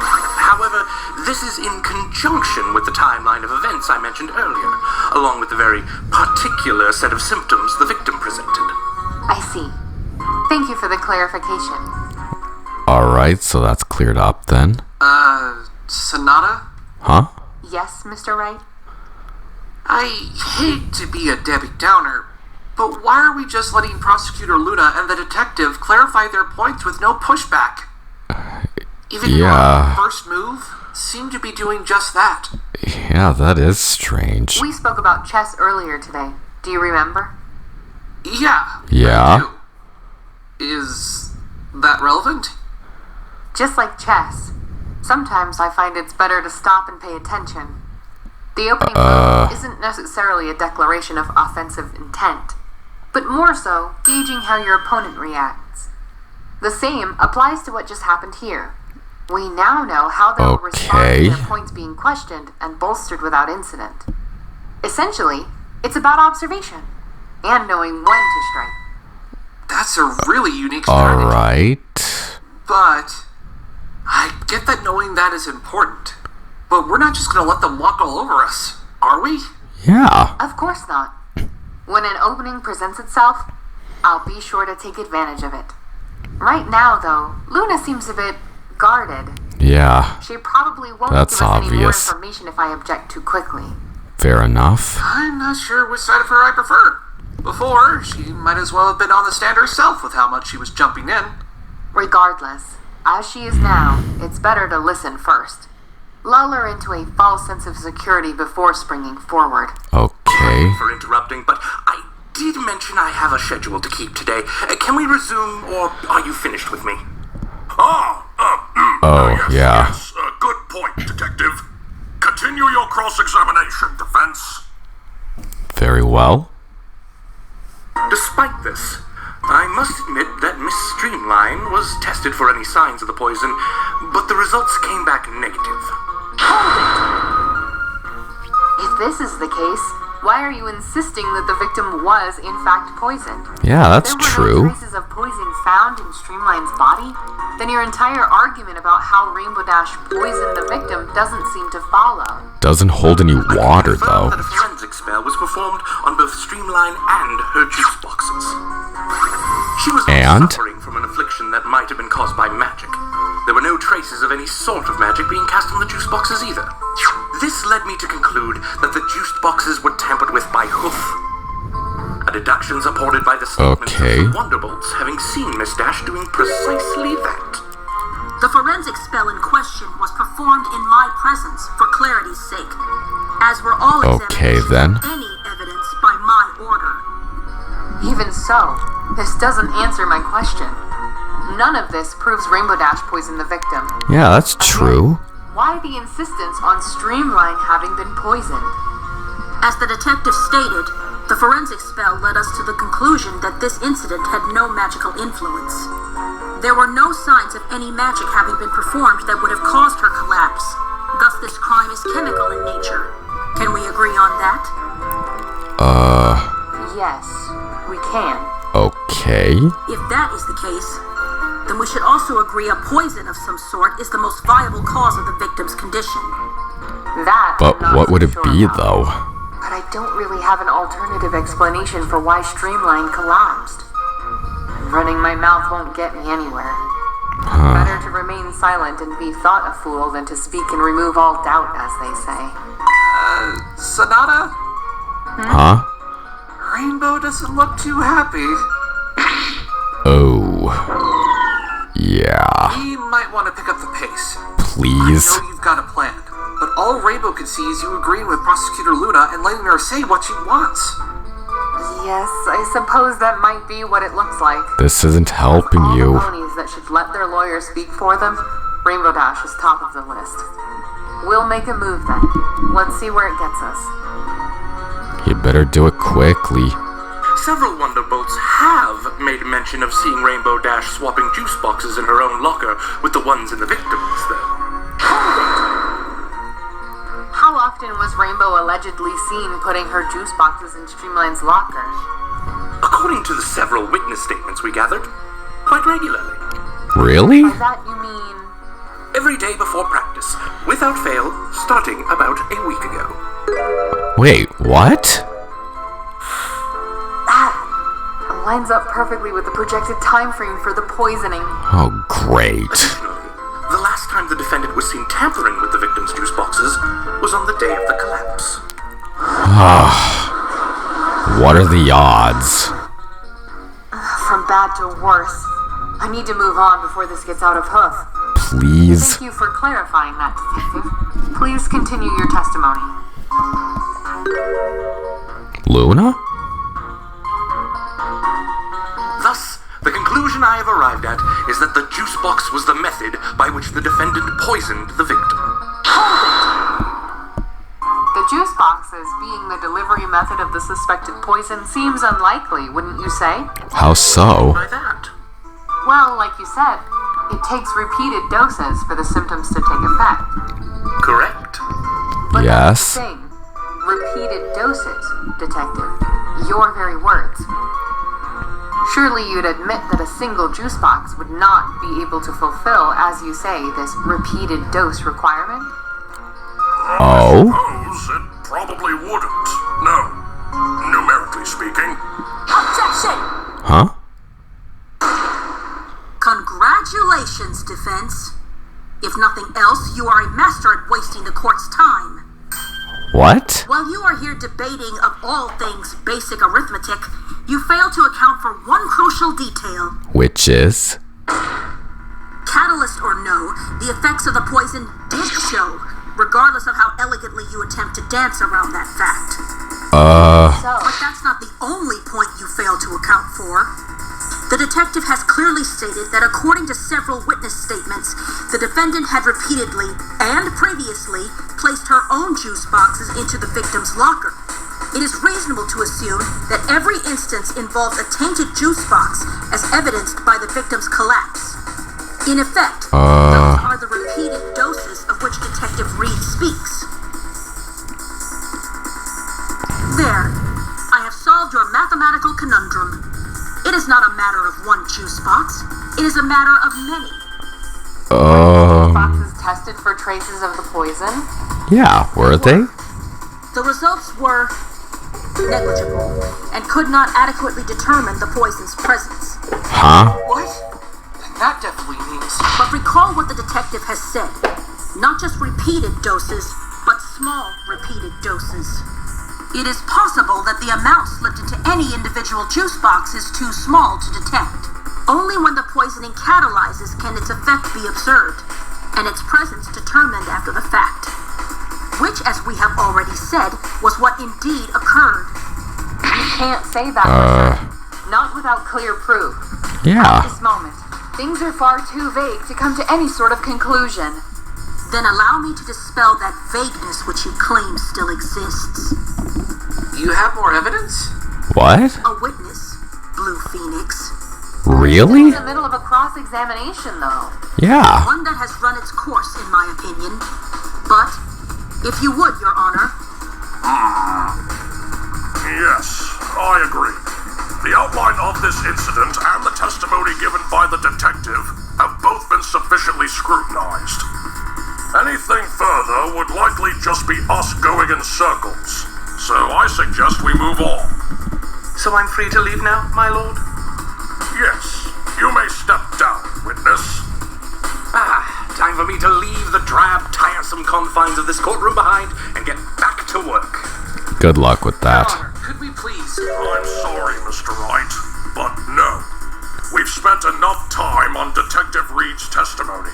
However, this is in conjunction with the timeline of events I mentioned earlier, along with the very particular set of symptoms the victim presented. I see. Thank you for the clarification. Alright, so that's cleared up then. Sonata? Huh? Yes, Mr. Wright? I hate to be a Debbie Downer, but why are we just letting Prosecutor Luna and the detective clarify their points with no pushback? Even Yeah. your first move seemed to be doing just that. Yeah, that is strange. We spoke about chess earlier today. Do you remember? Yeah. Yeah. I do. Is that relevant? Just like chess, sometimes I find it's better to stop and pay attention. The opening move isn't necessarily a declaration of offensive intent, but more so gauging how your opponent reacts. The same applies to what just happened here. We now know how they will respond to their points being questioned and bolstered without incident. Essentially, it's about observation and knowing when to strike. That's a really unique strategy. Alright. But I get that knowing that is important. But we're not just going to let them walk all over us, are we? Yeah. Of course not. When an opening presents itself, I'll be sure to take advantage of it. Right now, though, Luna seems a bit guarded. Yeah. She probably won't That's give us any more obvious. information if I object too quickly. Fair enough. I'm not sure which side of her I prefer. Before, she might as well have been on the stand herself with how much she was jumping in. Regardless, as she is now, it's better to listen first. Lull her into a false sense of security before springing forward. Okay. For interrupting, but I did mention I have a schedule to keep today. Can we resume, or are you finished with me? Yes, good point, Detective. Continue your cross-examination, defense. Very well. Despite this, I must admit that Miss Streamline was tested for any signs of the poison, but the results came back negative. If this is the case, Why are you insisting that the victim was, in fact, poisoned? Yeah, that's There were true. no traces of poison found in Streamline's body? Then your entire argument about how Rainbow Dash poisoned the victim doesn't seem to follow. Doesn't hold any water, Confirm though. that a forensic spell was performed on both Streamline and her juice boxes. She was And? suffering from an affliction that might have been caused by magic. There were no traces of any sort of magic being cast on the juice boxes either. This led me to conclude that the juiced boxes were tampered with by Hoof. A deduction supported by the statements Okay. of Wonderbolts having seen Miss Dash doing precisely that. The forensic spell in question was performed in my presence for clarity's sake, as were all Okay, examinations then. of any evidence by my order. Even so, this doesn't answer my question. None of this proves Rainbow Dash poisoned the victim. Yeah, that's true. Why the insistence on Streamline having been poisoned? As the detective stated, the forensic spell led us to the conclusion that this incident had no magical influence. There were no signs of any magic having been performed that would have caused her collapse. Thus, this crime is chemical in nature. Can we agree on that? Yes, we can. Okay. If that is the case, then we should also agree a poison of some sort is the most viable cause of the victim's condition. That But I'm not what would so it sure be, about. though? But I don't really have an alternative explanation for why Streamline collapsed. Running my mouth won't get me anywhere. Better to remain silent and be thought a fool than to speak and remove all doubt, as they say. Sonata? Huh? Rainbow doesn't look too happy. Oh. Yeah. We might want to pick up the pace. Please. I know you've got a plan, but all Rainbow can see is you agreeing with Prosecutor Luna and letting her say what she wants. Yes, I suppose that might be what it looks like. This isn't helping All you. the ponies that should let their lawyers speak for them, Rainbow Dash is top of the list. We'll make a move then. Let's see where it gets us. You better do it quickly. Several Wonderbolts have made mention of seeing Rainbow Dash swapping juice boxes in her own locker with the ones in the victim's, though. How often was Rainbow allegedly seen putting her juice boxes in Streamline's locker? According to the several witness statements we gathered, quite regularly. Really? By that you mean... Every day before practice, without fail, starting about a week ago. Wait, what? That lines up perfectly with the projected time frame for the poisoning. Oh, great. Additionally, the last time the defendant was seen tampering with the victim's juice boxes was on the day of the collapse. What are the odds? From bad to worse. I need to move on before this gets out of hoof. Please. Thank you for clarifying that, Detective. Please continue your testimony. Luna? Thus, the conclusion I have arrived at is that the juice box was the method by which the defendant poisoned the victim. The juice boxes being the delivery method of the suspected poison seems unlikely, wouldn't you say? How so? By that, Well, like you said, it takes repeated doses for the symptoms to take effect. correct? But Yes. that's the thing. Repeated doses, Detective. Your very words. Surely you'd admit that a single juice box would not be able to fulfill, as you say, this repeated dose requirement? Oh? Suppose it probably wouldn't. No. Numerically speaking. Objection! Huh? Congratulations, defense. If nothing else, you are a master at wasting the court's time. What? While you are here debating of all things basic arithmetic, you fail to account for one crucial detail. Which is? Catalyst or no, the effects of the poison did show, regardless of how elegantly you attempt to dance around that fact. But that's not the only point you fail to account for. The detective has clearly stated that according to several witness statements, the defendant had repeatedly and previously placed her own juice boxes into the victim's locker. It is reasonable to assume that every instance involved a tainted juice box, as evidenced by the victim's collapse. In effect, those are the repeated doses of which Detective Reed speaks. There, solved your mathematical conundrum. It is not a matter of one juice box. It is a matter of many. Boxes tested for traces of the poison? Yeah, were they? The results were negligible and could not adequately determine the poison's presence. Huh? What? Then that definitely means... But recall what the detective has said. Not just repeated doses, but small repeated doses. It is possible that the amount slipped into any individual juice box is too small to detect. Only when the poisoning catalyzes can its effect be observed, and its presence determined after the fact. Which, as we have already said, was what indeed occurred. You can't say that, Richard. Not without clear proof. Yeah. At this moment, things are far too vague to come to any sort of conclusion. Then allow me to dispel that vagueness which you claim still exists. You have more evidence? What? A witness, Blue Phoenix. Really? In the middle of a cross-examination, though. Yeah. One that has run its course, in my opinion. But, if you would, Your Honor. Yes, I agree. The outline of this incident and the testimony given by the detective have both been sufficiently scrutinized. Anything further would likely just be us going in circles. So I suggest we move on. So I'm free to leave now, my lord? Yes, you may step down, witness. Time for me to leave the drab, tiresome confines of this courtroom behind and get back to work. Good luck with that. Your Honor, could we please... I'm sorry, Mr. Wright, but no. We've spent enough time on Detective Reed's testimony.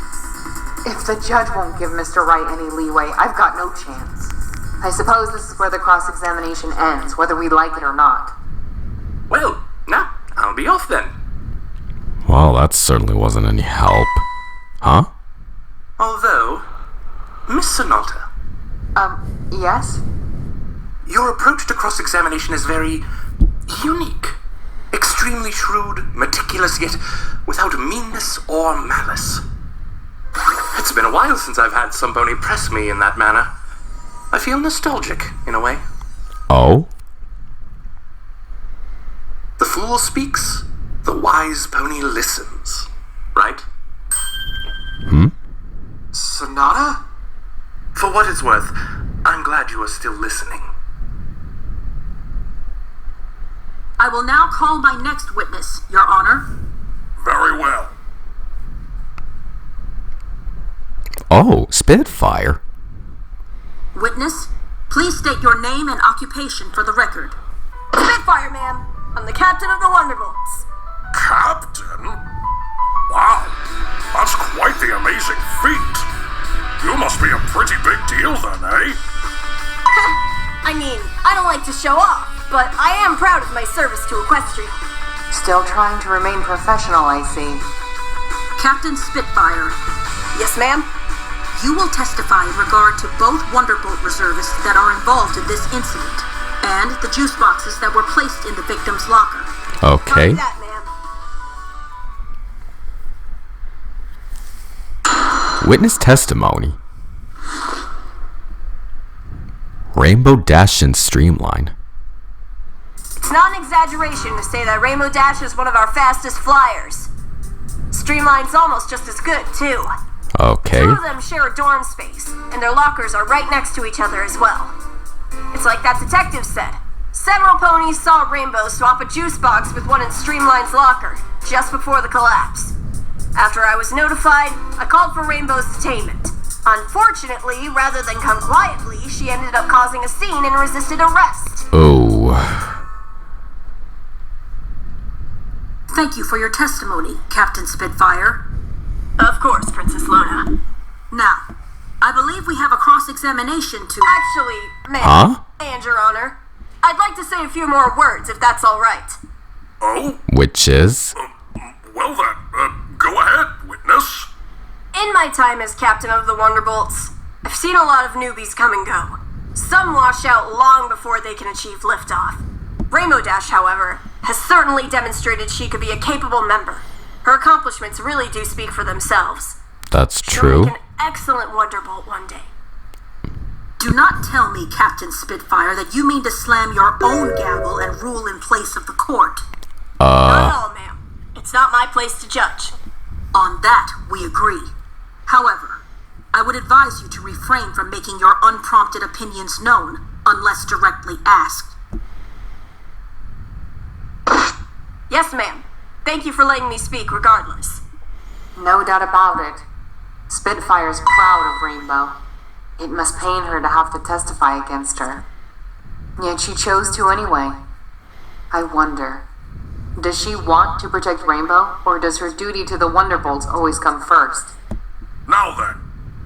If the judge won't give Mr. Wright any leeway, I've got no chance. I suppose this is where the cross-examination ends, whether we like it or not. Well, now, I'll be off then. Well, that certainly wasn't any help. Huh? Although, Miss Sonata, Yes? your approach to cross-examination is very unique. Extremely shrewd, meticulous, yet without meanness or malice. It's been a while since I've had somebody press me in that manner. I feel nostalgic, in a way. Oh? The fool speaks, the wise pony listens. Right? Sonata? For what it's worth, I'm glad you are still listening. I will now call my next witness, Your Honor. Very well. Oh, Spitfire. Witness, please state your name and occupation for the record. Spitfire, ma'am. I'm the captain of the Wonderbolts. Captain? Wow, that's quite the amazing feat. You must be a pretty big deal then, eh? I mean, I don't like to show off, but I am proud of my service to Equestria. Still trying to remain professional, I see. Captain Spitfire, Yes, ma'am. you will testify in regard to both Wonderbolt reservists that are involved in this incident, and the juice boxes that were placed in the victim's locker. Okay. Copy that, ma'am. Witness testimony. Rainbow Dash and Streamline. It's not an exaggeration to say that Rainbow Dash is one of our fastest flyers. Streamline's almost just as good, too. Okay. Two of them share a dorm space, and their lockers are right next to each other as well. It's like that detective said. Several ponies saw Rainbow swap a juice box with one in Streamline's locker, just before the collapse. After I was notified, I called for Rainbow's detainment. Unfortunately, rather than come quietly, she ended up causing a scene and resisted arrest. Oh. Thank you for your testimony, Captain Spitfire. Of course, Princess Luna. Now, I believe we have a cross-examination to... Actually, ma'am, Huh? and Your Honor, I'd like to say a few more words if that's all right. Oh? Which is? Well then, go ahead, witness. In my time as captain of the Wonderbolts, I've seen a lot of newbies come and go. Some wash out long before they can achieve liftoff. Rainbow Dash, however, has certainly demonstrated she could be a capable member. Her accomplishments really do speak for themselves. That's She'll true. make an excellent Wonderbolt one day. Do not tell me, Captain Spitfire, that you mean to slam your own gavel and rule in place of the court. Not at all, ma'am. It's not my place to judge. On that, we agree. However, I would advise you to refrain from making your unprompted opinions known, unless directly asked. Yes, ma'am. Thank you for letting me speak regardless. No doubt about it. Spitfire's proud of Rainbow. It must pain her to have to testify against her. Yet she chose to anyway. I wonder, does she want to protect Rainbow, or does her duty to the Wonderbolts always come first? Now then,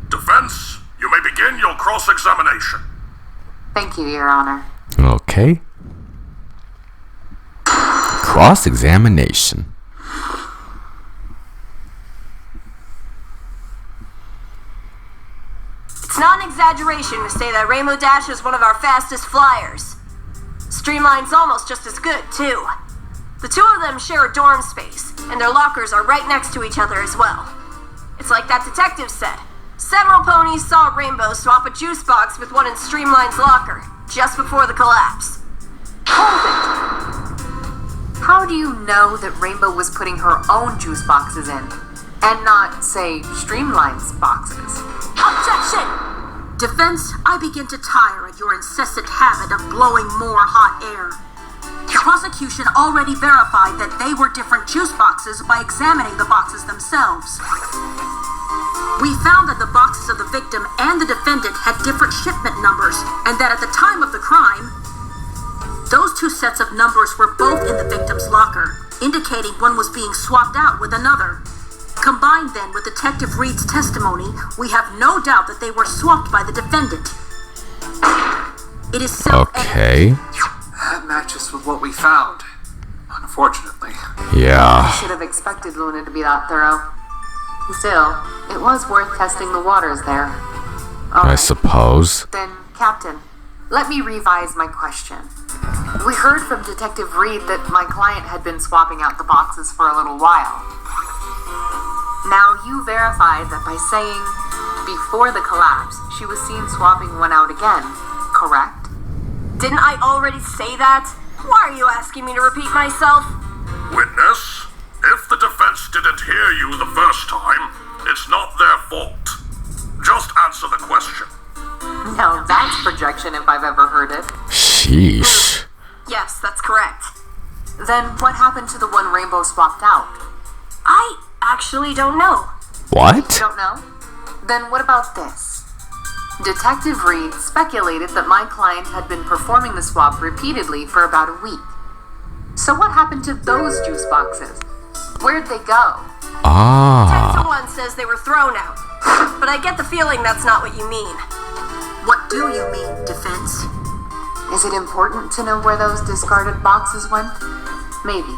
defense, you may begin your cross-examination. Thank you, Your Honor. Okay. Cross-examination. It's not an exaggeration to say that Rainbow Dash is one of our fastest flyers. Streamline's almost just as good, too. The two of them share a dorm space, and their lockers are right next to each other as well. It's like that detective said. Several ponies saw Rainbow swap a juice box with one in Streamline's locker, just before the collapse. Hold it! How do you know that Rainbow was putting her own juice boxes in, and not, say, Streamline's boxes? Objection! Defense, I begin to tire at your incessant habit of blowing more hot air. The prosecution already verified that they were different juice boxes by examining the boxes themselves. We found that the boxes of the victim and the defendant had different shipment numbers, and that at the time of the crime, those two sets of numbers were both in the victim's locker, indicating one was being swapped out with another. Combined then with Detective Reed's testimony, we have no doubt that they were swapped by the defendant. It is self-evident. Okay. That matches with what we found, unfortunately. Yeah. I should have expected Luna to be that thorough. Still, it was worth testing the waters there. I suppose. Then, Captain, let me revise my question. We heard from Detective Reed that my client had been swapping out the boxes for a little while. Now, you verified that by saying before the collapse, she was seen swapping one out again, correct? Didn't I already say that? Why are you asking me to repeat myself? Witness, if the defense didn't hear you the first time, it's not their fault. Just answer the question. Now that's projection if I've ever heard it. Sheesh. Yes, that's correct. Then what happened to the one Rainbow swapped out? I actually don't know. What? You don't know? Then what about this? Detective Reed speculated that my client had been performing the swap repeatedly for about a week. So what happened to those juice boxes? Where'd they go? 10 to 1 says they were thrown out. But I get the feeling that's not what you mean. What do you mean, defense? Is it important to know where those discarded boxes went? Maybe.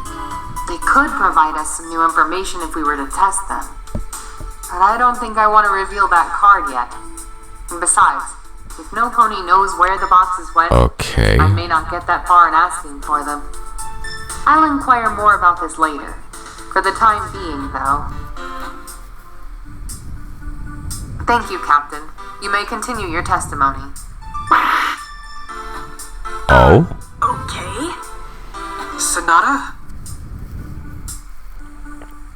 They could provide us some new information if we were to test them. But I don't think I want to reveal that card yet. And besides, if no pony knows where the boxes went, Okay. I may not get that far in asking for them. I'll inquire more about this later. For the time being, though. Thank you, Captain. You may continue your testimony. Oh? Okay. Sonata?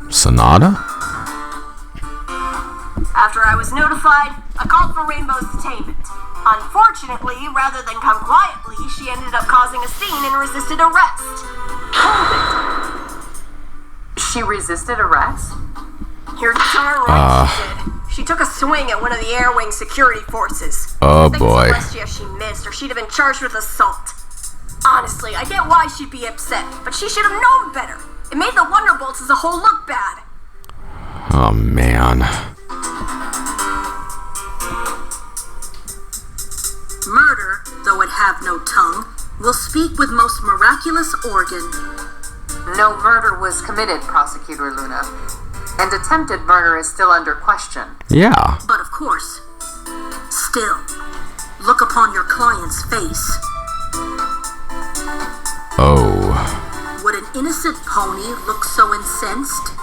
Sonata? After I was notified, I called for Rainbow's detainment. Unfortunately, rather than come quietly, she ended up causing a scene and resisted arrest. Hold it! She resisted arrest? You're darn right she did. She took a swing at one of the Air Wing security forces. Oh, Thanks boy. to Celestia, she missed, or she'd have been charged with assault. Honestly, I get why she'd be upset, but she should have known better. It made the Wonderbolts as a whole look bad. Oh, man. Murder, though it have no tongue, will speak with most miraculous organ. No murder was committed, Prosecutor Luna. And attempted murder is still under question. Yeah. But of course, still, look upon your client's face. Oh. Would an innocent pony look so incensed?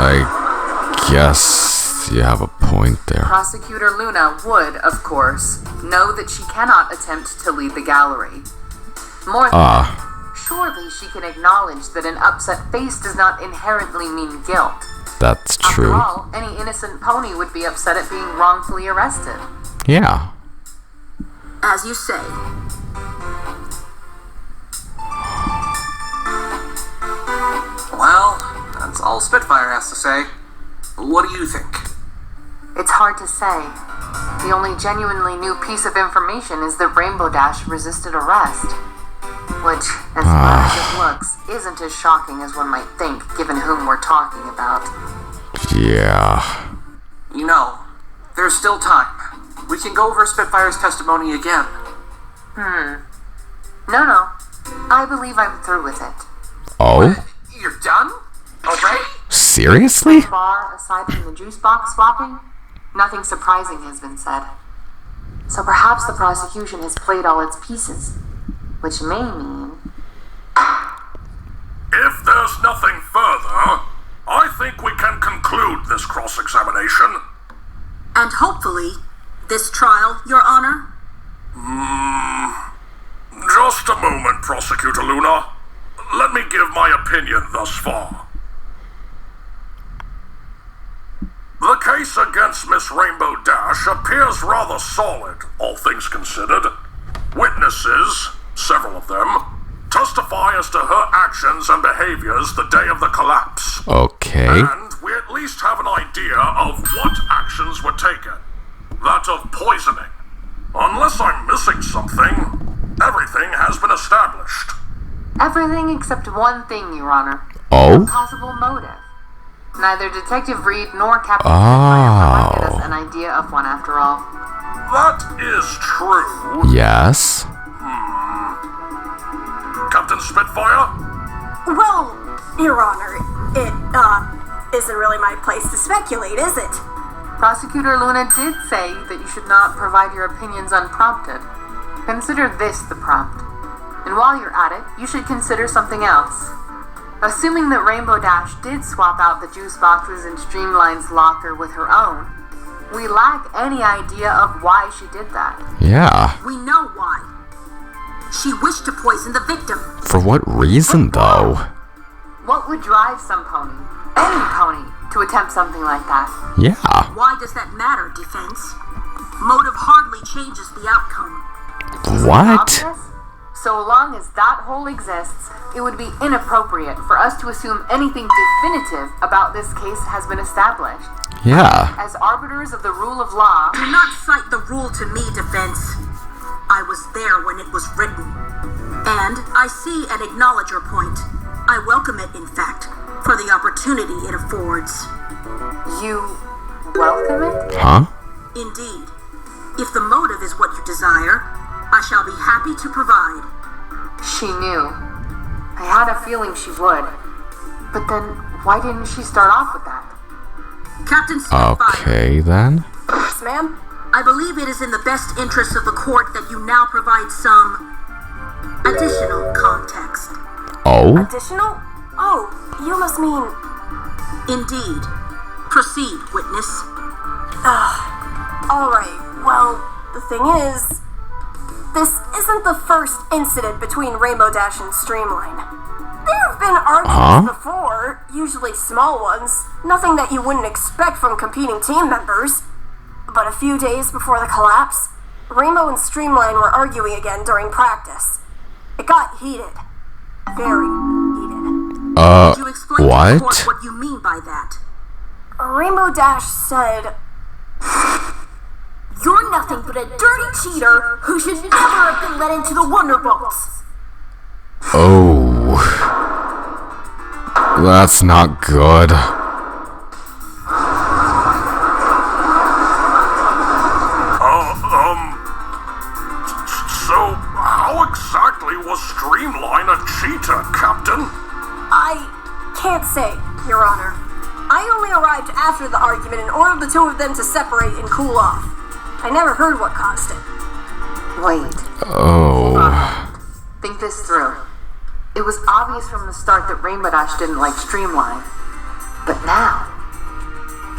I guess, guess you have a point there. Prosecutor Luna would, of course, know that she cannot attempt to lead the gallery. More than that, surely she can acknowledge that an upset face does not inherently mean guilt. That's true. After all, any innocent pony would be upset at being wrongfully arrested. Yeah. As you say. Well, that's all Spitfire has to say. What do you think? It's hard to say. The only genuinely new piece of information is that Rainbow Dash resisted arrest. Which, as far as it looks, isn't as shocking as one might think, given whom we're talking about. Yeah. You know, there's still time. We can go over Spitfire's testimony again. No. I believe I'm through with it. Oh? You're done? Already? Seriously? Far aside from the juice box swapping, nothing surprising has been said. So perhaps the prosecution has played all its pieces, which may mean... If there's nothing further, I think we can conclude this cross-examination. And hopefully, this trial, Your Honor? Just a moment, Prosecutor Luna. Let me give my opinion thus far. The case against Miss Rainbow Dash appears rather solid, all things considered. Witnesses, several of them, testify as to her actions and behaviors the day of the collapse. Okay. And we at least have an idea of what actions were taken. That of poisoning. Unless I'm missing something, everything has been established. Everything except one thing, Your Honor. Oh? A possible motive. Neither Detective Reed nor Captain Spitfire provided us an idea of one after all. That is true. Yes. Captain Spitfire? Well, Your Honor, it, isn't really my place to speculate, is it? Prosecutor Luna did say that you should not provide your opinions unprompted. Consider this the prompt. And while you're at it, you should consider something else. Assuming that Rainbow Dash did swap out the juice boxes in Streamline's locker with her own, we lack any idea of why she did that. Yeah. We know why. She wished to poison the victim. For what reason, though? What would drive some pony, any pony, to attempt something like that? Yeah. Why does that matter, defense? Motive hardly changes the outcome. What? Obvious? So long as that hole exists, it would be inappropriate for us to assume anything definitive about this case has been established. Yeah. As arbiters of the rule of law... Do not cite the rule to me, defense. I was there when it was written. And I see and acknowledge your point. I welcome it, in fact, for the opportunity it affords. You welcome it? Huh? Indeed. If the motive is what you desire, I shall be happy to provide. She knew. I had a feeling she would. But then, why didn't she start off with that? Captain Spitfire. Okay, then. Yes, ma'am? I believe it is in the best interest of the court that you now provide some additional context. Oh? Additional? Oh, you must mean... Indeed. Proceed, witness. Alright, well, the thing is... This isn't the first incident between Rainbow Dash and Streamline. There have been arguments before, usually small ones, nothing that you wouldn't expect from competing team members. But a few days before the collapse, Rainbow and Streamline were arguing again during practice. It got heated. Very heated. Could you explain to the court what? what you mean by that? Rainbow Dash said... You're nothing but a dirty cheater who should never have been let into the Wonderbolts. Oh. That's not good. So, how exactly was Streamline a cheater, Captain? I can't say, Your Honor. I only arrived after the argument and ordered the two of them to separate and cool off. I never heard what caused it. Wait. Oh. Think this through. It was obvious from the start that Rainbow Dash didn't like Streamline. But now,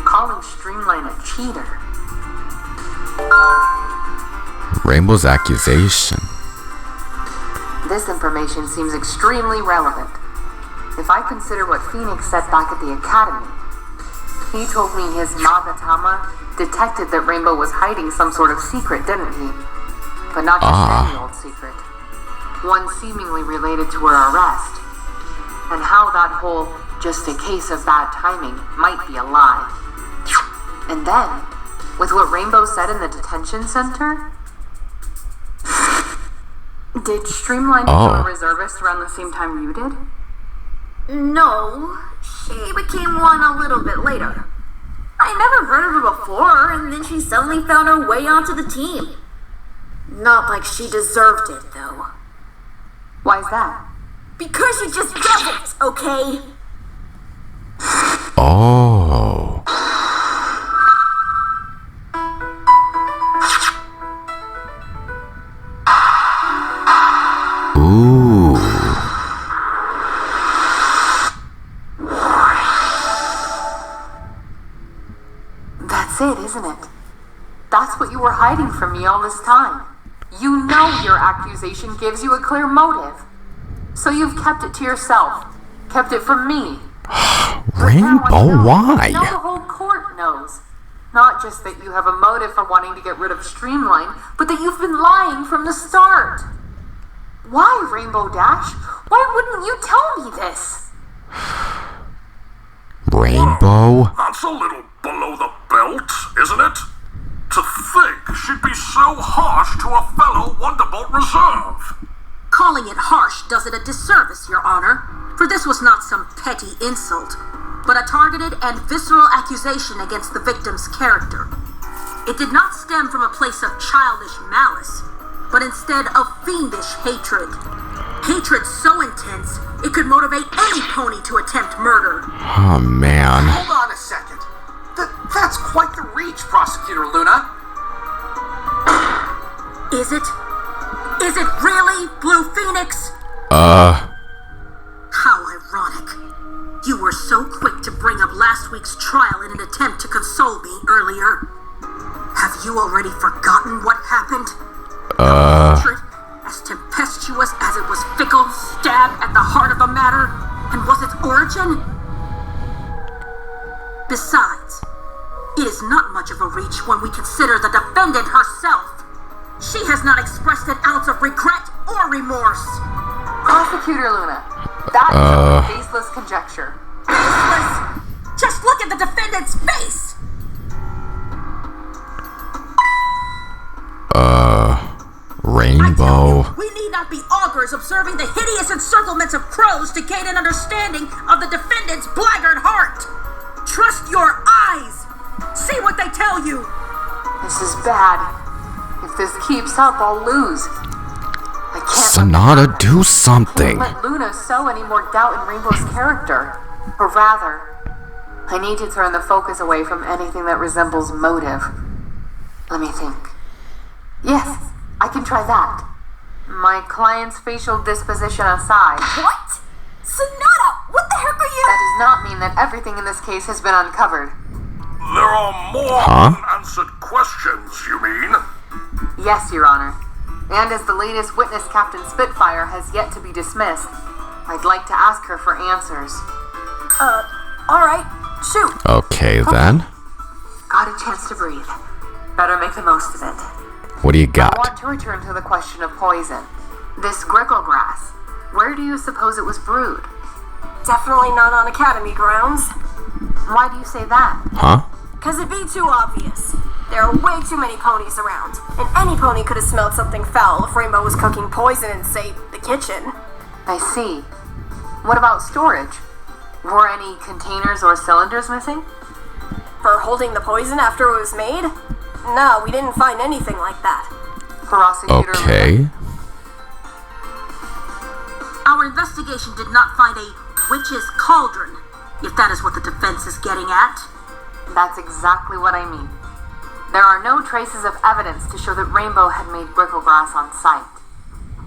calling calling Streamline a cheater. Rainbow's accusation. This information seems extremely relevant. If I consider what Phoenix said back at the Academy, he told me his Magatama detected that Rainbow was hiding some sort of secret, didn't he? But not just any old secret. One seemingly related to her arrest. And how that whole just a case of bad timing might be a lie. And then, with what Rainbow said in the detention center, did Streamline become a reservist around the same time you did? No, she became one a little bit later. I never heard of her before, and then she suddenly found her way onto the team. Not like she deserved it, though. Why's that? Because she just doesn't, okay? Oh. Ooh. That's it, isn't it? That's what you were hiding from me all this time. You know your accusation gives you a clear motive. So you've kept it to yourself. Kept it from me. Rainbow, why? Now the whole court knows. Not just that you have a motive for wanting to get rid of Streamline, but that you've been lying from the start. Why, Rainbow Dash? Why wouldn't you tell me this? Rainbow? That's a little below the belt, isn't it? To think she'd be so harsh to a fellow Wonderbolt Reserve. Calling it harsh does it a disservice, Your Honor, for this was not some petty insult, but a targeted and visceral accusation against the victim's character. It did not stem from a place of childish malice, but instead of fiendish hatred. Hatred so intense, it could motivate any pony to attempt murder. Oh, man. Hold on a second. That's quite the reach, Prosecutor Luna. Is it? Is it really, Blue Phoenix? How ironic. You were so quick to bring up last week's trial in an attempt to console me earlier. Have you already forgotten what happened? Hatred, as tempestuous as it was fickle, stabbed at the heart of the matter, and was its origin? Besides, it is not much of a reach when we consider the defendant herself. She has not expressed an ounce of regret or remorse. Prosecutor Luna, that is a baseless conjecture. Baseless? Just look at the defendant's face! Rainbow. We need not be augurs observing the hideous encirclements of crows to gain an understanding of the defendant's blackguard heart. Trust your eyes. See what they tell you. This is bad. If this keeps up, I'll lose. I can't Sonata, do something. let Luna sow any more doubt in Rainbow's character. Or rather, I need to turn the focus away from anything that resembles motive. Let me think. Yes, I can try that. My client's facial disposition aside. What? Sonata, what the heck are you? That does not mean that everything in this case has been uncovered. There are more unanswered questions, you mean? Yes, Your Honor. And as the latest witness, Captain Spitfire, has yet to be dismissed, I'd like to ask her for answers. Alright, shoot. Okay, then. Got a chance to breathe. Better make the most of it. What do you I got? want to return to the question of poison. This grickle grass, where do you suppose it was brewed? Definitely not on Academy grounds. Why do you say that? Huh? Because it'd be too obvious. There are way too many ponies around, and any pony could have smelled something foul if Rainbow was cooking poison in, say, the kitchen. I see. What about storage? Were any containers or cylinders missing? For holding the poison after it was made? No, we didn't find anything like that. Prosecutor. Okay. Our investigation did not find a witch's cauldron, if that is what the defense is getting at. That's exactly what I mean. There are no traces of evidence to show that Rainbow had made grickle grass on site.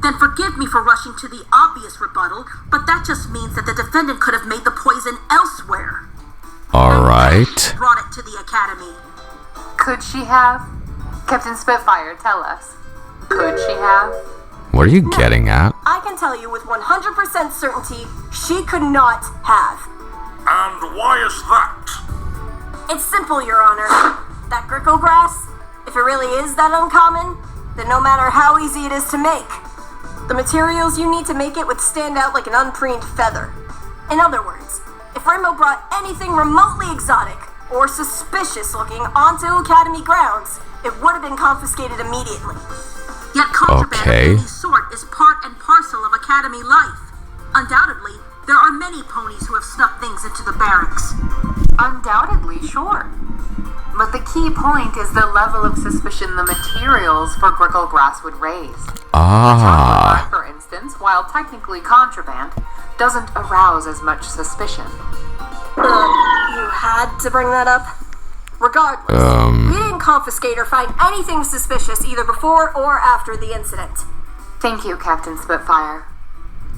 Then forgive me for rushing to the obvious rebuttal, but that just means that the defendant could have made the poison elsewhere. Alright. Brought it to the Academy. Could she have? Captain Spitfire, tell us. Could she have? What are you getting at? I can tell you with 100% certainty, she could not have. And why is that? It's simple, Your Honor. That Grickle grass, if it really is that uncommon, then no matter how easy it is to make, the materials you need to make it would stand out like an unpreened feather. In other words, if Rainbow brought anything remotely exotic or suspicious looking onto Academy grounds, it would have been confiscated immediately. Yet contraband Okay. of any sort is part and parcel of Academy life. Undoubtedly, there are many ponies who have snuck things into the barracks. Undoubtedly, sure. But the key point is the level of suspicion the materials for Grickle grass would raise. Ah. For instance, while technically contraband, doesn't arouse as much suspicion. You had to bring that up? Regardless, we didn't confiscate or find anything suspicious either before or after the incident. Thank you, Captain Spitfire.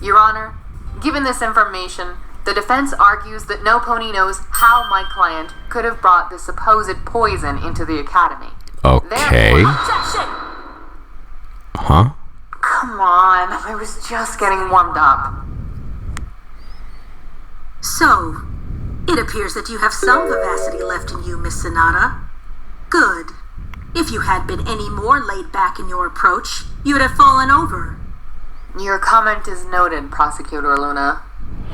Your Honor, given this information, the defense argues that no pony knows how my client could have brought the supposed poison into the Academy. Okay. Objection! Huh? Come on, I was just getting warmed up. So, it appears that you have some vivacity left in you, Miss Sonata. Good. If you had been any more laid back in your approach, you would have fallen over. Your comment is noted, Prosecutor Luna.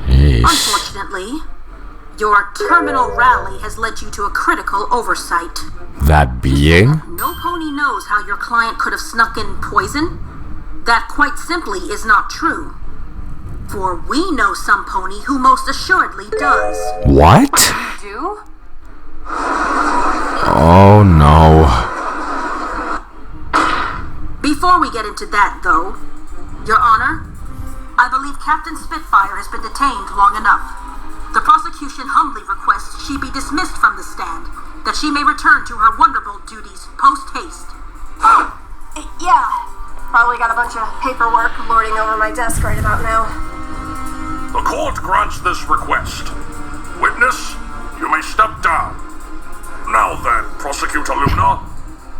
Yeesh. Unfortunately, your terminal rally has led you to a critical oversight. That being? No pony knows how your client could have snuck in poison. That quite simply is not true. For we know some pony who most assuredly does. What? Do? Oh no. Before we get into that, though, Your Honor, I believe Captain Spitfire has been detained long enough. The prosecution humbly requests she be dismissed from the stand, that she may return to her wonderful duties post-haste. Yeah, probably got a bunch of paperwork lording over my desk right about now. The court grants this request. Witness, you may step down. Now then, Prosecutor Luna,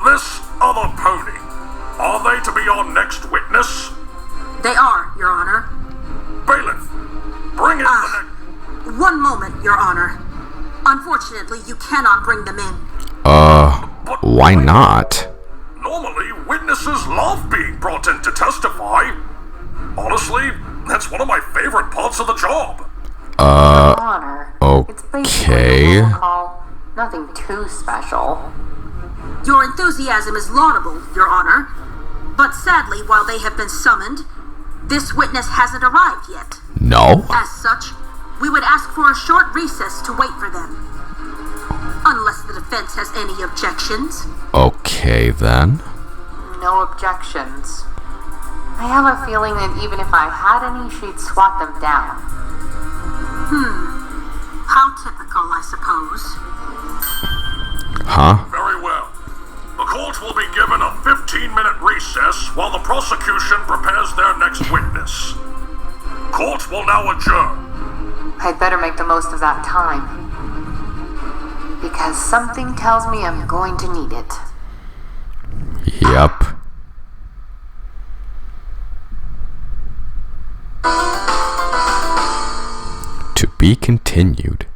this other pony, are they to be our next witness? They are, Your Honor. Bailiff, bring in the next... One moment, Your Honor. Unfortunately, you cannot bring them in. Why not? Normally, witnesses love being brought in to testify. Honestly, that's one of my favorite parts of the job. Honor. It's basically Okay. a roll call. Nothing too special. Your enthusiasm is laudable, Your Honor. But sadly, while they have been summoned, this witness hasn't arrived yet. No? As such, we would ask for a short recess to wait for them. Unless the defense has any objections. Okay then. No objections. I have a feeling that even if I had any, she'd swat them down. How typical, I suppose. Huh? Very well. The court will be given a 15-minute recess while the prosecution prepares their next witness. Court will now adjourn. I'd better make the most of that time. Because something tells me I'm going to need it. Yep. To be continued.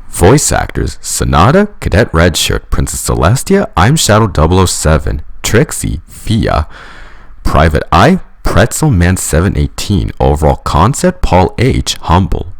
Voice actors: Sonata, Cadet Redshirt, Princess Celestia, I'm Shadow 007, Trixie, Fia, Private Eye, Pretzel Man 718, Overall Concept, Paul H, Humble.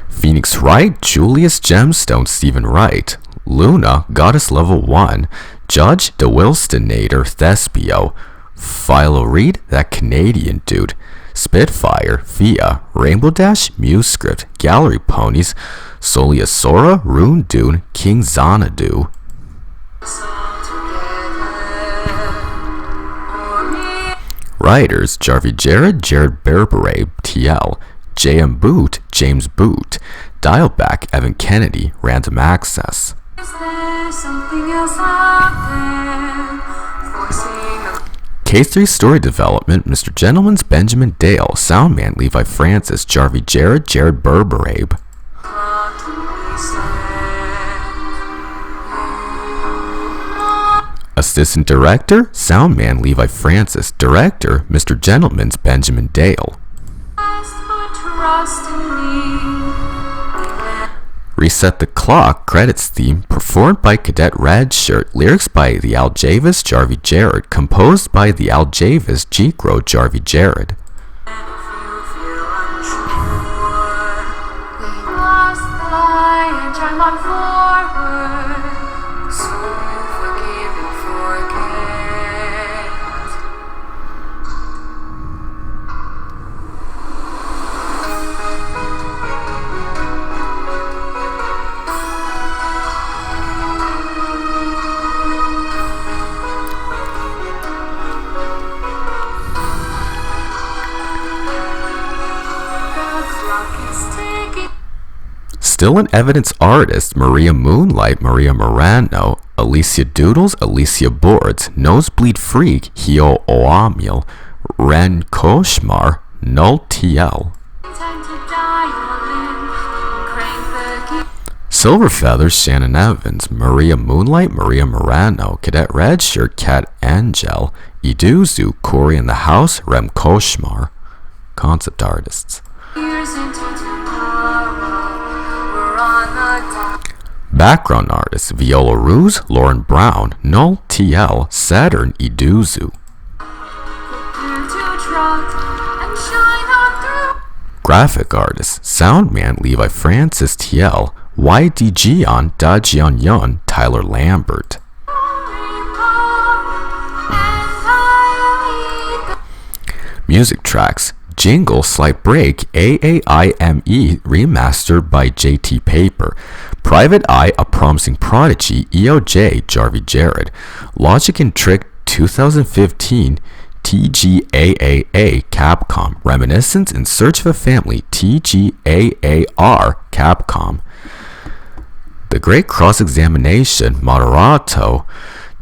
Phoenix Wright, Julius Gemstone, Stephen Wright, Luna, Goddess Level 1, Judge, The Wilstonator, Thespio, Philo Reed, that Canadian dude, Spitfire, Fia, Rainbow Dash, Muse Script, Gallery Ponies, Solia Sora, Rune Dune, King Xanadu. Writers: Jarvie Jared, Jared Berberet, TL, JM Boot, James Boot, Dialback, Evan Kennedy, Random Access. K3 story development, Mr. Gentleman's Benjamin Dale, Soundman Levi Francis, Jarvie Jared, Jared Berberabe. Assistant Director, Soundman Levi Francis, Director, Mr. Gentleman's Benjamin Dale. Reset the Clock credits theme performed by Cadet Redshirt, lyrics by the Aljavis, Jarvie Jared, composed by the Aljavis, Jikro, Jarvie Jared. Still in evidence artists, Maria Moonlight, Maria Morano, Alicia Doodles, Alicia Boards, Nosebleed Freak, Hio Oamil, Ren Koshmar, Null TL. Silver Feathers, Shannon Evans, Maria Moonlight, Maria Morano, Cadet Redshirt, Cat Angel, Iduzu, Corey in the House, Rem Koshmar. Concept artists. Background artists, Viola Ruse, Lauren Brown, Null TL, Saturn, Iduzu. Graphic artists, Soundman, Levi Francis TL, YDG on Dajian Yun, Tyler Lambert. Music tracks, Jingle, Slight Break, AAIME, remastered by JT Paper. Private Eye, A Promising Prodigy, EOJ, Jarvie Jared. Logic and Trick 2015, TGAAA, Capcom. Reminiscence, In Search of a Family, TGAAR, Capcom. The Great Cross-Examination, Moderato,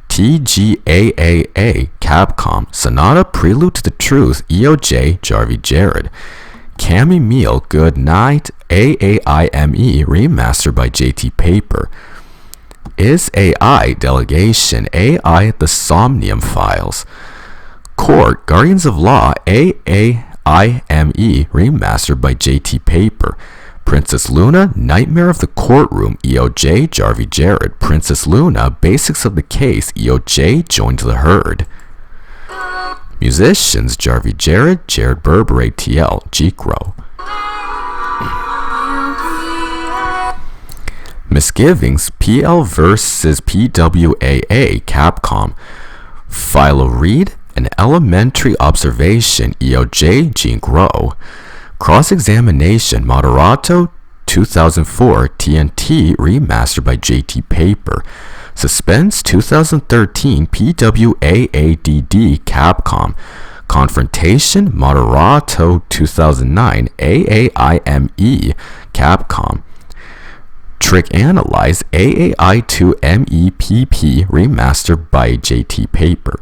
TGAAA, Capcom. Sonata, Prelude to the Truth, EOJ, Jarvie Jared. Cammy Meal, Good Night, AAIME, remastered by JT Paper. Is AI, Delegation, AI, The Somnium Files. Court, Guardians of Law, AAIME, remastered by JT Paper. Princess Luna, Nightmare of the Courtroom, EOJ, Jarvie Jared. Princess Luna, Basics of the Case, EOJ, Joined the Herd. Musicians, Jarvie Jared, Jared Berberabe TL, Jikro. Misgivings, PL vs. PWAA, Capcom. Philo Reed, An Elementary Observation, EOJ, Jikro. Cross-Examination, Moderato, 2004, TNT, remastered by JT Paper. Suspense, 2013, PWAADD, Capcom. Confrontation, Moderato, 2009, AAIME, Capcom. Trick Analyze, AAI2MEPP, remastered by JT Paper.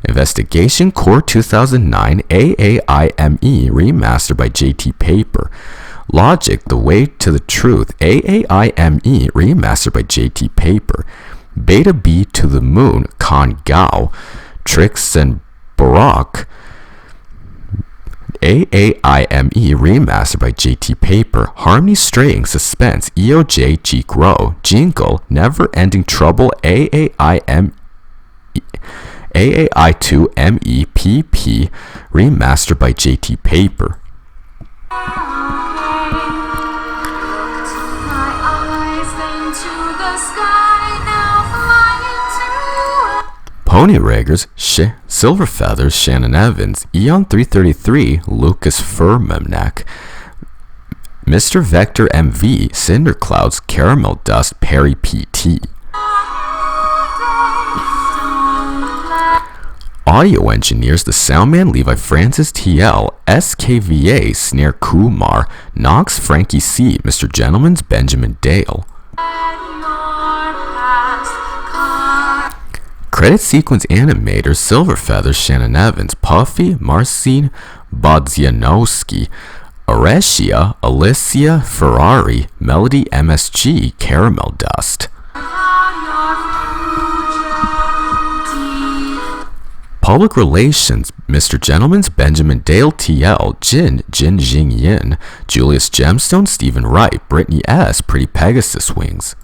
Investigation Core 2009, AAIME, remastered by JT Paper. Logic, The Way to the Truth, AAIME, remastered by JT Paper. Beta B to the Moon, Con Gao. Tricks and Barak, AAIME, remastered by JT Paper. Harmony Straying, Suspense, EOJ, Jikro. Jingle, Never Ending Trouble, AAI2MEPP, remastered by JT Paper. Pony Riggers, Silver Feathers, Shannon Evans, Eon 333, Lucas Furmanek, Mr. Vector MV, Cinder Clouds, Caramel Dust, Perry PT. Audio engineers, the Soundman, Levi Francis TL, SKVA, Snare Kumar, Knox, Frankie C, Mr. Gentleman's Credit sequence animators Silverfeather, Shannon Evans, Puffy, Marcin Bodzianowski, Arecia, Alicia Ferrari, Melody MSG, Caramel Dust. Public Relations, Mr. Gentleman's Benjamin Dale TL, Jin Jing Yin, Julius Gemstone, Stephen Wright, Brittany S, Pretty Pegasus Wings.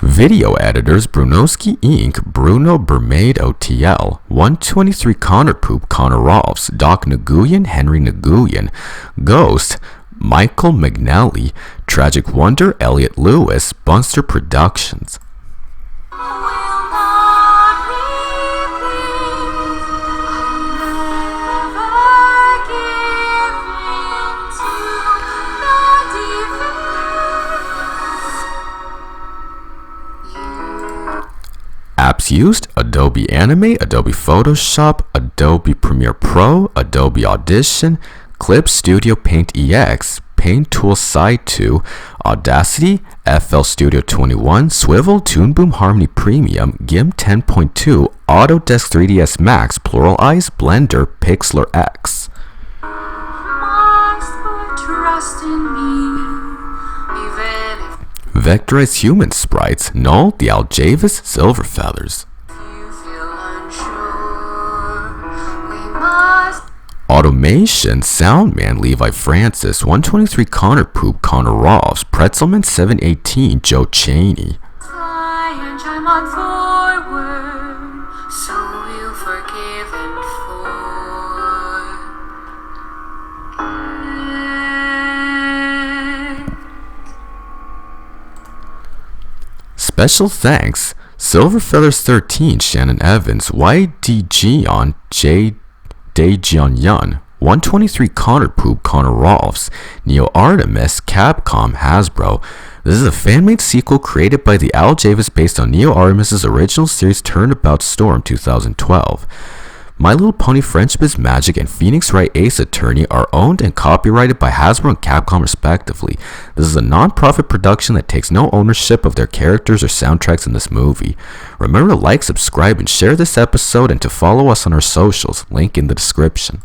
Video editors Brunowski Inc., Bruno Bermaid OTL, 123 Connor Poop, Connor Rolfs, Doc Nguyen, Henry Nguyen, Ghost, Michael McNally, Tragic Wonder, Elliot Lewis, Bunster Productions. Apps used: Adobe Animate, Adobe Photoshop, Adobe Premiere Pro, Adobe Audition, Clip Studio Paint EX, Paint Tool Side 2, Audacity, FL Studio 21, Swivel, Toon Boom Harmony Premium, GIMP 10.2, Autodesk 3ds Max, Pluralize, Blender, Pixlr X. Vectorized human sprites, Null, the Aljavis, Silverfeathers. Automation, Soundman, Levi Francis, 123 Connor Poop, Connor Rolfs, Pretzelman 718, Joe Cheney. Special thanks, Silverfeathers 13, Shannon Evans, YDG on J. Daejeon Yun, 123 Connor Poop, Connor Rolfs, Neo Artemis, Capcom, Hasbro. This is a fan-made sequel created by the Aljavis based on Neo Artemis' original series Turnabout Storm 2012. My Little Pony Friendship is Magic and Phoenix Wright Ace Attorney are owned and copyrighted by Hasbro and Capcom respectively. This is a non-profit production that takes no ownership of their characters or soundtracks in this movie. Remember to like, subscribe, and share this episode, and to follow us on our socials, link in the description.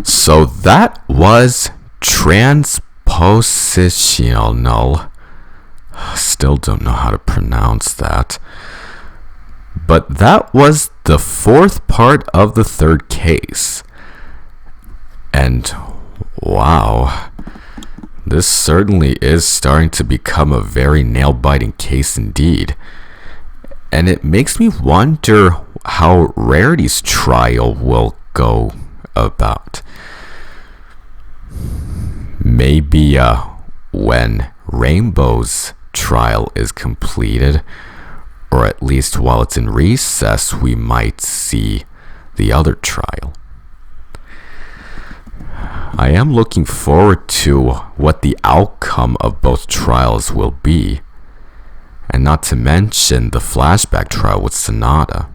So that was Transpositional. Still don't know how to pronounce that. But that was the fourth part of the third case. And wow, this certainly is starting to become a very nail-biting case indeed. And it makes me wonder how Rarity's trial will go about. Maybe when Rainbow's trial is completed, or at least while it's in recess, we might see the other trial. I am looking forward to what the outcome of both trials will be, and not to mention the flashback trial with Sonata.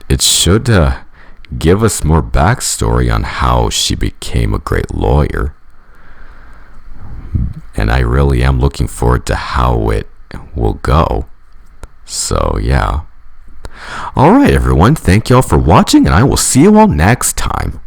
It should give us more backstory on how she became a great lawyer. And I really am looking forward to how it will go. So yeah. Alright everyone, thank you all for watching, and I will see you all next time.